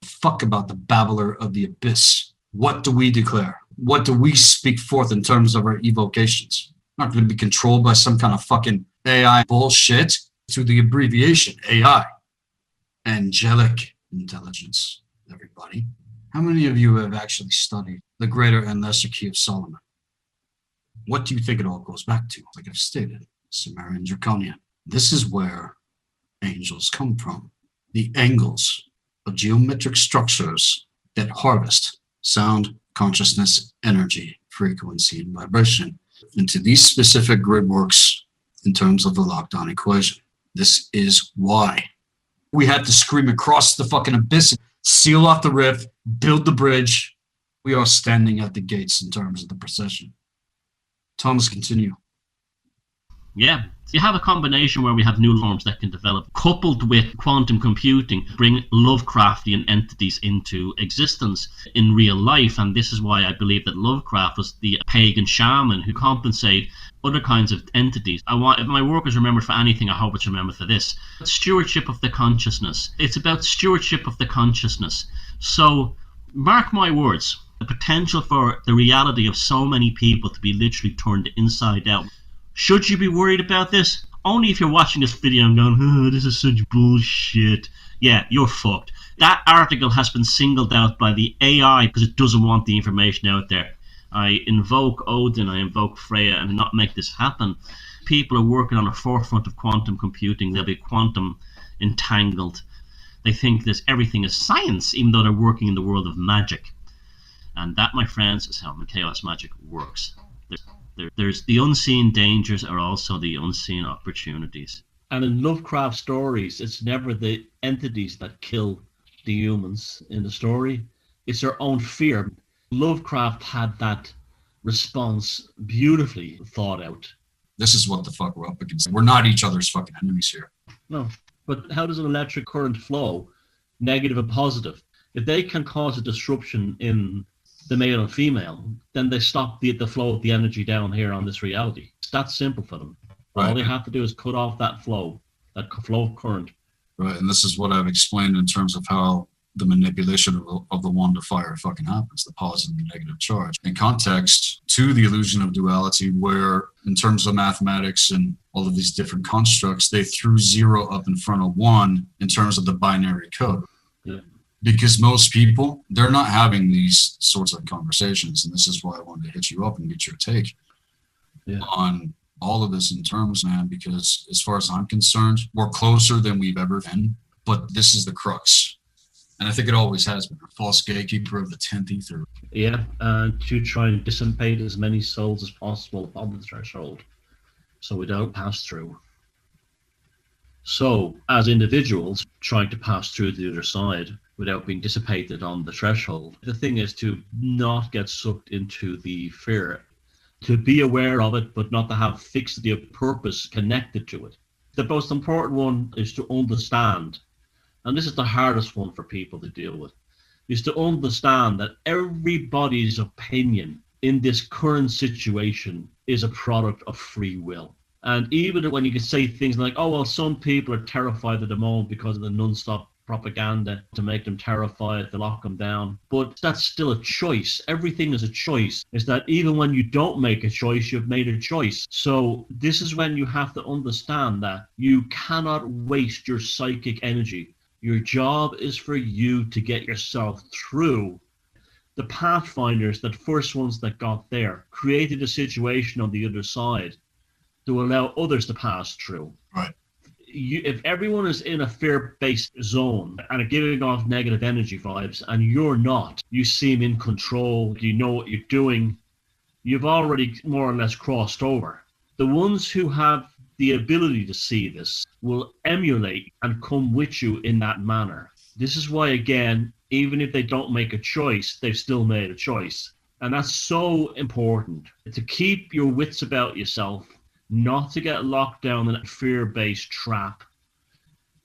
Fuck about the babbler of the abyss. What do we declare? What do we speak forth in terms of our evocations? Not going to be controlled by some kind of fucking AI bullshit through the abbreviation AI. Angelic intelligence, everybody. How many of you have actually studied the greater and lesser key of Solomon? What do you think it all goes back to? Like I've stated, Sumerian Draconian. This is where angels come from. The angles of geometric structures that harvest sound, consciousness, energy, frequency, and vibration into these specific grid works in terms of the lockdown equation. This is why we had to scream across the fucking abyss, seal off the rift, build the bridge. We are standing at the gates in terms of the procession. Thomas, continue. Yeah, you have a combination where we have new norms that can develop, coupled with quantum computing, bring Lovecraftian entities into existence in real life. And this is why I believe that Lovecraft was the pagan shaman who compensated other kinds of entities. If my work is remembered for anything, I hope it's remembered for this. Stewardship of the consciousness. It's about stewardship of the consciousness. So, mark my words, the potential for the reality of so many people to be literally turned inside out. Should you be worried about this? Only if you're watching this video and going, oh, this is such bullshit. Yeah, you're fucked. That article has been singled out by the AI because it doesn't want the information out there. I invoke Odin, I invoke Freya, and not make this happen. People are working on the forefront of quantum computing. They'll be quantum entangled. They think that everything is science, even though they're working in the world of magic. And that, my friends, is how chaos magic works. There's the unseen dangers are also the unseen opportunities. And in Lovecraft stories, it's never the entities that kill the humans in the story. It's their own fear. Lovecraft had that response beautifully thought out. This is what the fuck we're up against. We're not each other's fucking enemies here. No, but how does an electric current flow, negative and positive? If they can cause a disruption in the male and female, then they stop the flow of the energy down here on this reality. It's that simple for them. Right. All they have to do is cut off that flow of current. Right, and this is what I've explained in terms of how the manipulation of the wand of fire fucking happens, the positive and negative charge. In context to the illusion of duality, where in terms of mathematics and all of these different constructs, they threw 0 up in front of 1 in terms of the binary code. Yeah. Because most people, they're not having these sorts of conversations. And this is why I wanted to hit you up and get your take on all of this in terms, man, because as far as I'm concerned, we're closer than we've ever been. But this is the crux. And I think it always has been. A false gatekeeper of the 10th ether. Yeah, to try and dissipate as many souls as possible upon the threshold so we don't pass through. So, as individuals trying to pass through to the other side without being dissipated on the threshold, the thing is to not get sucked into the fear, to be aware of it, but not to have fixity of purpose connected to it. The most important one is to understand, and this is the hardest one for people to deal with, is to understand that everybody's opinion in this current situation is a product of free will. And even when you can say things like, oh, well, some people are terrified at the moment because of the non-stop propaganda to make them terrified, to lock them down. But that's still a choice. Everything is a choice. Is that even when you don't make a choice, you've made a choice. So this is when you have to understand that you cannot waste your psychic energy. Your job is for you to get yourself through. The Pathfinders, the first ones that got there, created a situation on the other side to allow others to pass through. Right. If everyone is in a fear-based zone and are giving off negative energy vibes, and you're not, you seem in control, you know what you're doing, you've already more or less crossed over. The ones who have the ability to see this will emulate and come with you in that manner. This is why, again, even if they don't make a choice, they've still made a choice. And that's so important, to keep your wits about yourself, not to get locked down in a fear-based trap,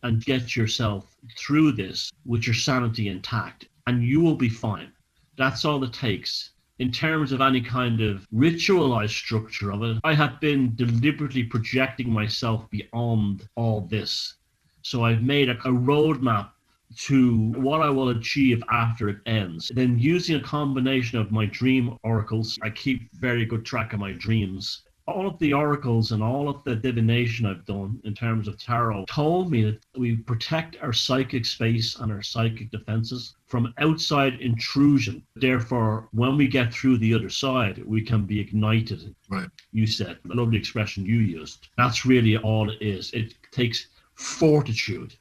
and get yourself through this with your sanity intact, and you will be fine. That's all it takes. In terms of any kind of ritualized structure of it, I have been deliberately projecting myself beyond all this. So I've made a roadmap to what I will achieve after it ends. Then using a combination of my dream oracles, I keep very good track of my dreams. All of the oracles and all of the divination I've done in terms of tarot told me that we protect our psychic space and our psychic defenses from outside intrusion. Therefore, when we get through the other side, we can be ignited. Right. You said, a lovely expression you used. That's really all it is. It takes fortitude.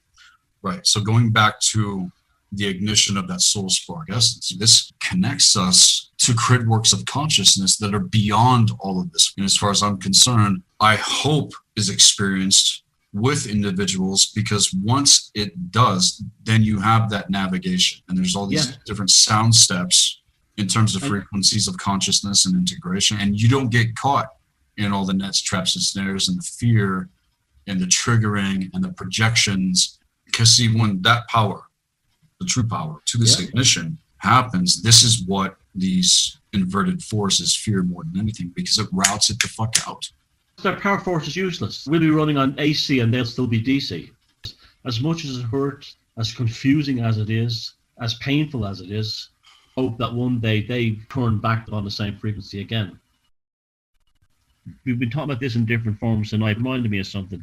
Right. So going back to the ignition of that soul spark essence, this connects us to crit works of consciousness that are beyond all of this. And as far as I'm concerned, I hope is experienced with individuals, because once it does, then you have that navigation. And there's all these different sound steps in terms of frequencies of consciousness and integration. And you don't get caught in all the nets, traps, and snares, and the fear, and the triggering, and the projections. Because see, when that power, the true power to this ignition happens, this is what these inverted forces fear more than anything, because it routes it the fuck out. Their power force is useless. We'll be running on AC and they'll still be DC. As much as it hurts, as confusing as it is, as painful as it is, hope that one day they turn back on the same frequency again. We've been talking about this in different forms tonight. It reminded me of something.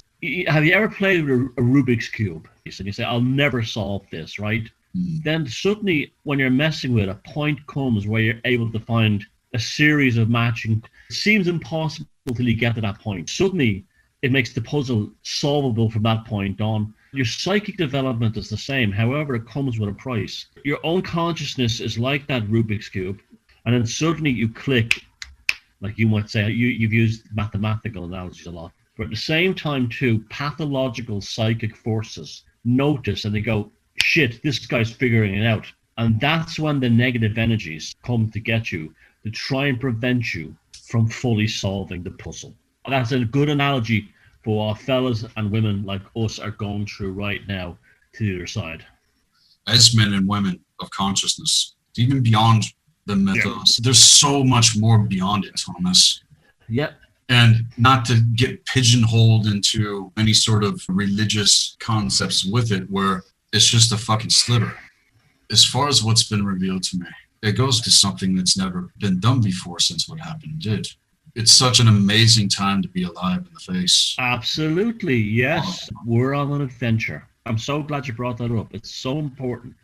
Have you ever played with a Rubik's Cube? And you say, I'll never solve this, right? Then suddenly, when you're messing with it, a point comes where you're able to find a series of matching. It seems impossible till you get to that point. Suddenly, it makes the puzzle solvable from that point on. Your psychic development is the same. However, it comes with a price. Your own consciousness is like that Rubik's Cube. And then suddenly you click, like you might say, you've used mathematical analogies a lot. But at the same time, too, pathological psychic forces notice and they go, shit, this guy's figuring it out. And that's when the negative energies come to get you, to try and prevent you from fully solving the puzzle. That's a good analogy for what fellas and women like us are going through right now to the other side. As men and women of consciousness, even beyond the mythos, there's so much more beyond it, Thomas. Yep. And not to get pigeonholed into any sort of religious concepts with it, where it's just a fucking sliver. As far as what's been revealed to me, it goes to something that's never been done before since what happened did. It's such an amazing time to be alive in the face. Absolutely, yes. We're on an adventure. I'm so glad you brought that up. It's so important.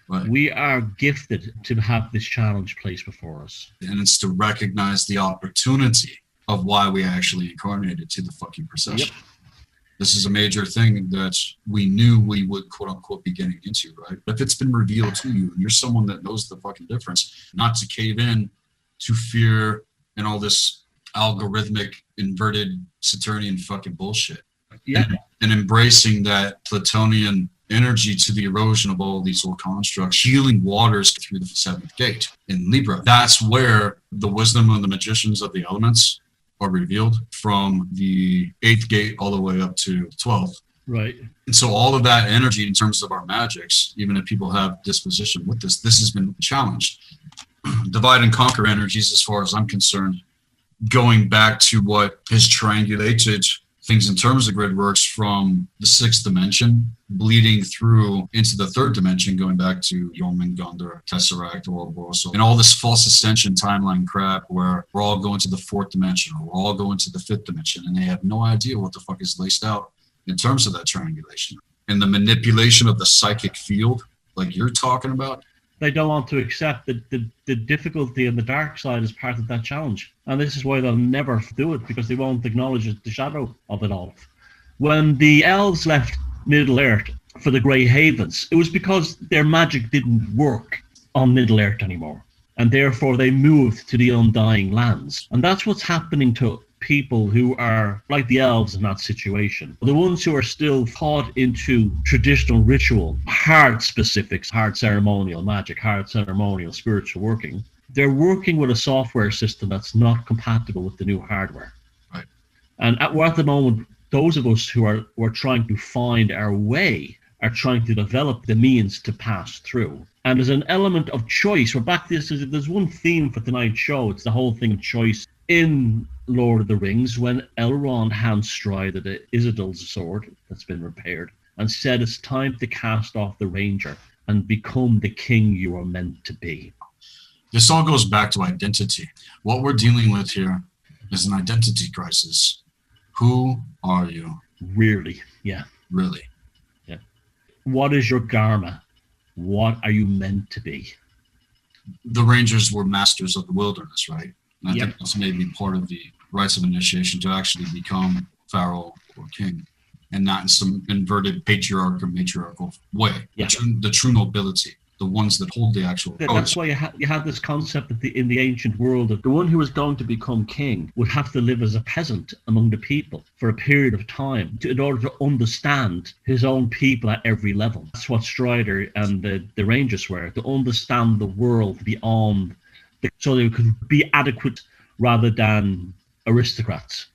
Right. We are gifted to have this challenge placed before us. And it's to recognize the opportunity of why we actually incarnated to the fucking procession. Yep. This is a major thing that we knew we would, quote unquote, be getting into, right? But if it's been revealed to you and you're someone that knows the fucking difference, not to cave in to fear and all this algorithmic, inverted Saturnian fucking bullshit. Yeah. And embracing that Platonian energy to the erosion of all these old constructs, healing waters through the seventh gate in Libra. That's where the wisdom of the magicians of the elements are revealed, from the 8th gate all the way up to 12th. Right. And so all of that energy in terms of our magics, even if people have disposition with this has been challenged. divide and conquer energies, as far as I'm concerned, going back to what has triangulated things in terms of grid works from the 6th dimension, bleeding through into the 3rd dimension, going back to Jormungandr, Tesseract, Ouroboros, and all this false ascension timeline crap where we're all going to the 4th dimension, or we're all going to the 5th dimension, and they have no idea what the fuck is laced out in terms of that triangulation. And the manipulation of the psychic field, like you're talking about. They don't want to accept that the difficulty and the dark side is part of that challenge. And this is why they'll never do it, because they won't acknowledge the shadow of it all. When the elves left Middle-earth for the Grey Havens, it was because their magic didn't work on Middle-earth anymore. And therefore they moved to the Undying Lands. And that's what's happening to people who are like the elves in that situation. The ones who are still caught into traditional ritual, hard specifics, hard ceremonial magic, hard ceremonial spiritual working, they're working with a software system that's not compatible with the new hardware. Right. And at the moment, those of us who are trying to find our way are trying to develop the means to pass through. And there's an element of choice. We're back to this. There's one theme for tonight's show. It's the whole thing of choice. In Lord of the Rings, when Elrond hand-strided Isildur's sword that's been repaired and said it's time to cast off the ranger and become the king you are meant to be. This all goes back to identity. What we're dealing with here is an identity crisis. Who are you? Really, yeah. Really? Yeah. What is your karma? What are you meant to be? The Rangers were masters of the wilderness, right? And I Yep. think that's maybe part of the rites of initiation to actually become pharaoh or king, and not in some inverted patriarch or matriarchal way. Yeah. The true nobility, the ones that hold the actual That's codes. why you had this concept that in the ancient world that the one who was going to become king would have to live as a peasant among the people for a period of time in order to understand his own people at every level. That's what Strider and the Rangers were, to understand the world beyond, so they could be adequate rather than aristocrats.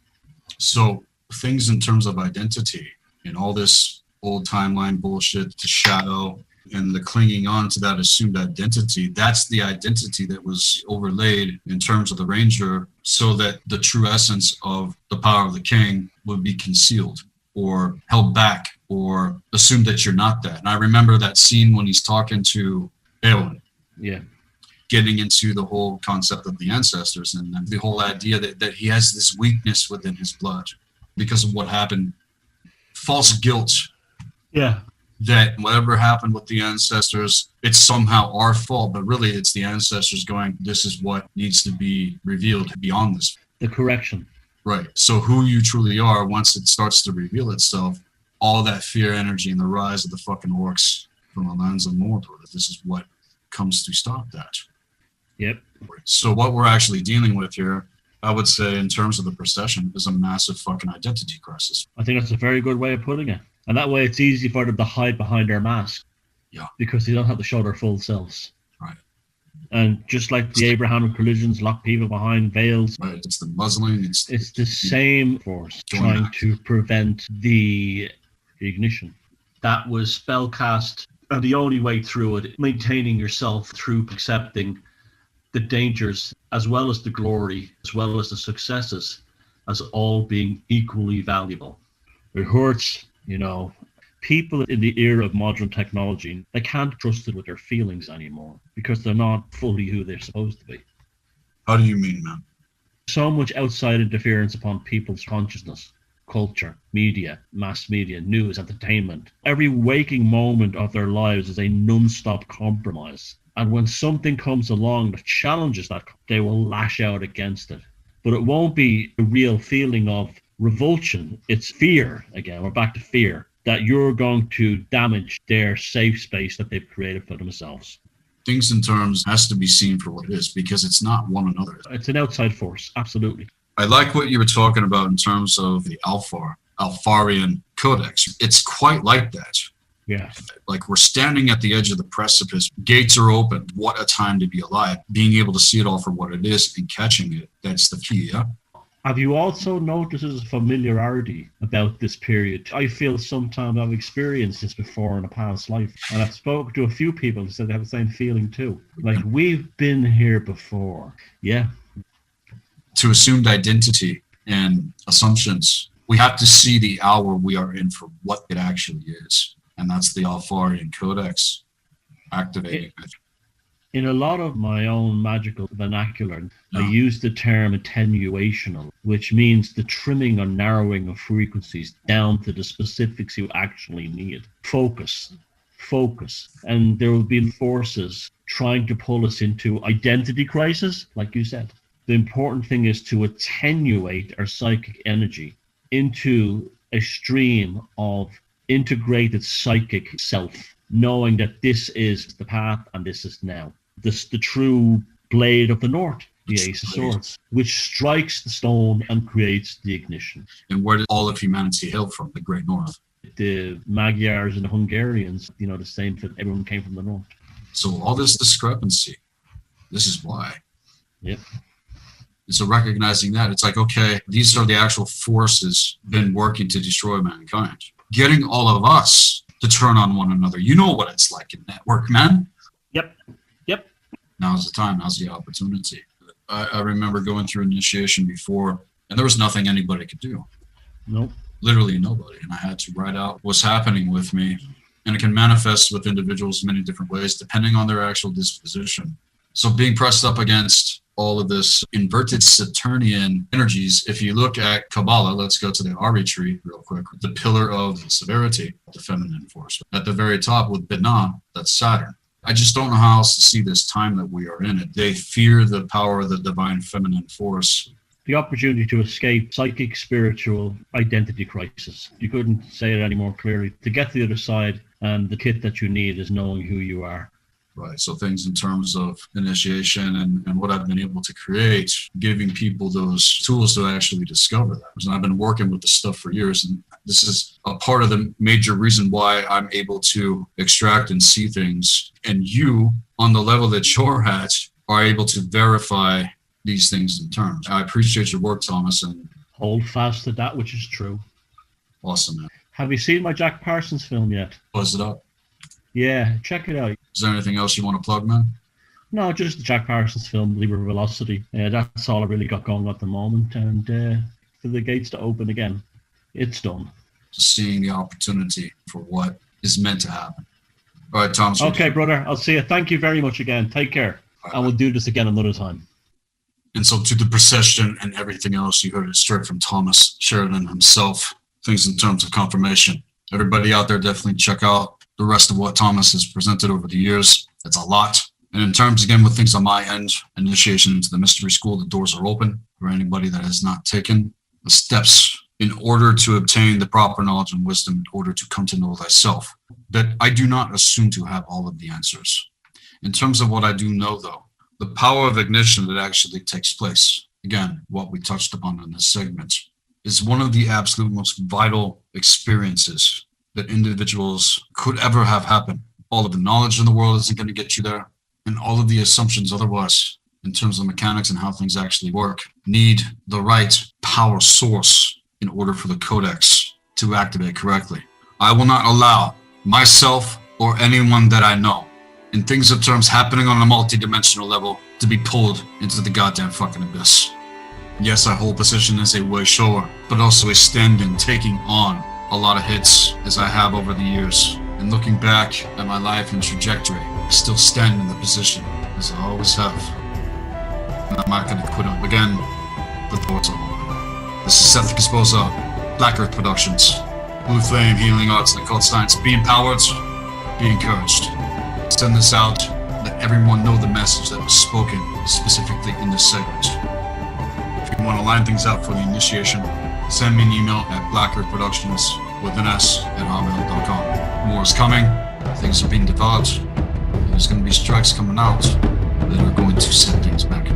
So things in terms of identity and all this old timeline bullshit, the shadow, and the clinging on to that assumed identity, that's the identity that was overlaid in terms of the Ranger, so that the true essence of the power of the king would be concealed or held back or assumed that you're not that. And I remember that scene when he's talking to Eowyn, Yeah. getting into the whole concept of the ancestors and the whole idea that he has this weakness within his blood because of what happened. False guilt. Yeah. That whatever happened with the ancestors, it's somehow our fault, but really it's the ancestors going, this is what needs to be revealed beyond this. The correction. Right. So who you truly are, once it starts to reveal itself, all that fear energy and the rise of the fucking orcs from the lands of Mordor, this is what comes to stop that. Yep. So what we're actually dealing with here, I would say in terms of the procession, is a massive fucking identity crisis. I think that's a very good way of putting it. And that way it's easy for them to hide behind their mask. Yeah. Because they don't have to show their full selves. Right. And just like the Abrahamic religions lock people behind veils, Right. It's the muzzling. It's the same force Doing trying that. to prevent the ignition. That was spellcast, and the only way through it, maintaining yourself through accepting the dangers as well as the glory, as well as the successes, as all being equally valuable. It hurts, you know. People in the era of modern technology, they can't trust it with their feelings anymore because they're not fully who they're supposed to be. How do you mean, man? So much outside interference upon people's consciousness, culture, media, mass media, news, entertainment. Every waking moment of their lives is a non-stop compromise. And when something comes along that challenges that, they will lash out against it. But it won't be a real feeling of revulsion. It's fear. Again, we're back to fear, that you're going to damage their safe space that they've created for themselves. Things in terms has to be seen for what it is, because it's not one another. It's an outside force, absolutely. I like what you were talking about in terms of the Alfarian Codex. It's quite like that. Yeah. Like we're standing at the edge of the precipice. Gates are open. What a time to be alive. Being able to see it all for what it is and catching it, that's the key, yeah? Have you also noticed there's a familiarity about this period? I feel sometimes I've experienced this before in a past life, and I've spoken to a few people who said they have the same feeling too. Like, we've been here before. Yeah. To assumed identity and assumptions, we have to see the hour we are in for what it actually is. And that's the Alfarian Codex activating it. In a lot of my own magical vernacular, I use the term attenuational, which means the trimming or narrowing of frequencies down to the specifics you actually need. Focus. And there will be forces trying to pull us into identity crisis, like you said. The important thing is to attenuate our psychic energy into a stream of integrated psychic self, knowing that this is the path and this is now. This the true blade of the North, the Ace of Swords, which strikes the stone and creates the ignition. And where did all of humanity hail from? The Great North. The Magyars and the Hungarians, the same thing. Everyone came from the North. So all this discrepancy, this is why. Yep. And so recognizing that, it's like, okay, these are the actual forces been working to destroy mankind. Getting all of us to turn on one another. You know what it's like in network, man. Yep. Now's the time. Now's the opportunity. I remember going through initiation before, and there was nothing anybody could do. Nope. Literally nobody. And I had to write out what's happening with me. And it can manifest with individuals in many different ways, depending on their actual disposition. So being pressed up against all of this inverted Saturnian energies, if you look at Kabbalah, let's go to the Ari tree real quick, the pillar of severity, the feminine force. At the very top with Binah, that's Saturn. I just don't know how else to see this time that we are in it. They fear the power of the divine feminine force. The opportunity to escape psychic, spiritual identity crisis. You couldn't say it any more clearly. To get to the other side, and the kit that you need is knowing who you are. Right. So things in terms of initiation and what I've been able to create, giving people those tools to actually discover that. And I've been working with this stuff for years. And this is a part of the major reason why I'm able to extract and see things. And you, on the level that you're at, are able to verify these things in terms. I appreciate your work, Thomas. And hold fast to that which is true. Awesome, man. Have you seen my Jack Parsons film yet? Buzz it up. Yeah, check it out. Is there anything else you want to plug, man? No, just the Jack Parsons film, Liber Velocity. That's all I really got going at the moment. And for the gates to open again, it's done. Just seeing the opportunity for what is meant to happen. All right, Thomas. Okay, brother. I'll see you. Thank you very much again. Take care. Bye. And we'll do this again another time. And so to the procession and everything else, you heard it straight from Thomas Sheridan himself. Things in terms of confirmation. Everybody out there, definitely check out the rest of what Thomas has presented over the years. It's a lot. And in terms, again, with things on my end, initiation into the mystery school, the doors are open for anybody that has not taken the steps in order to obtain the proper knowledge and wisdom in order to come to know thyself. That I do not assume to have all of the answers. In terms of what I do know, though, the power of ignition that actually takes place, again, what we touched upon in this segment, is one of the absolute most vital experiences that individuals could ever have happen. All of the knowledge in the world isn't going to get you there, and all of the assumptions otherwise, in terms of mechanics and how things actually work, need the right power source in order for the codex to activate correctly. I will not allow myself or anyone that I know in things of terms happening on a multi-dimensional level to be pulled into the goddamn fucking abyss. Yes, I hold position as a way shower, but also a standing, taking on a lot of hits as I have over the years. And looking back at my life and trajectory, I still stand in the position as I always have. And I'm not going to quit up again. The doors are open. This is Seth Esposa, Black Earth Productions, Blue Flame, Healing Arts, and Occult Science. Be empowered, be encouraged. Send this out, let everyone know the message that was spoken specifically in this segment. If you want to line things up for the initiation, send me an email at blackearthproductions with an S at hotmail.com. More is coming, things are being developed, and there's going to be strikes coming out that are going to set things back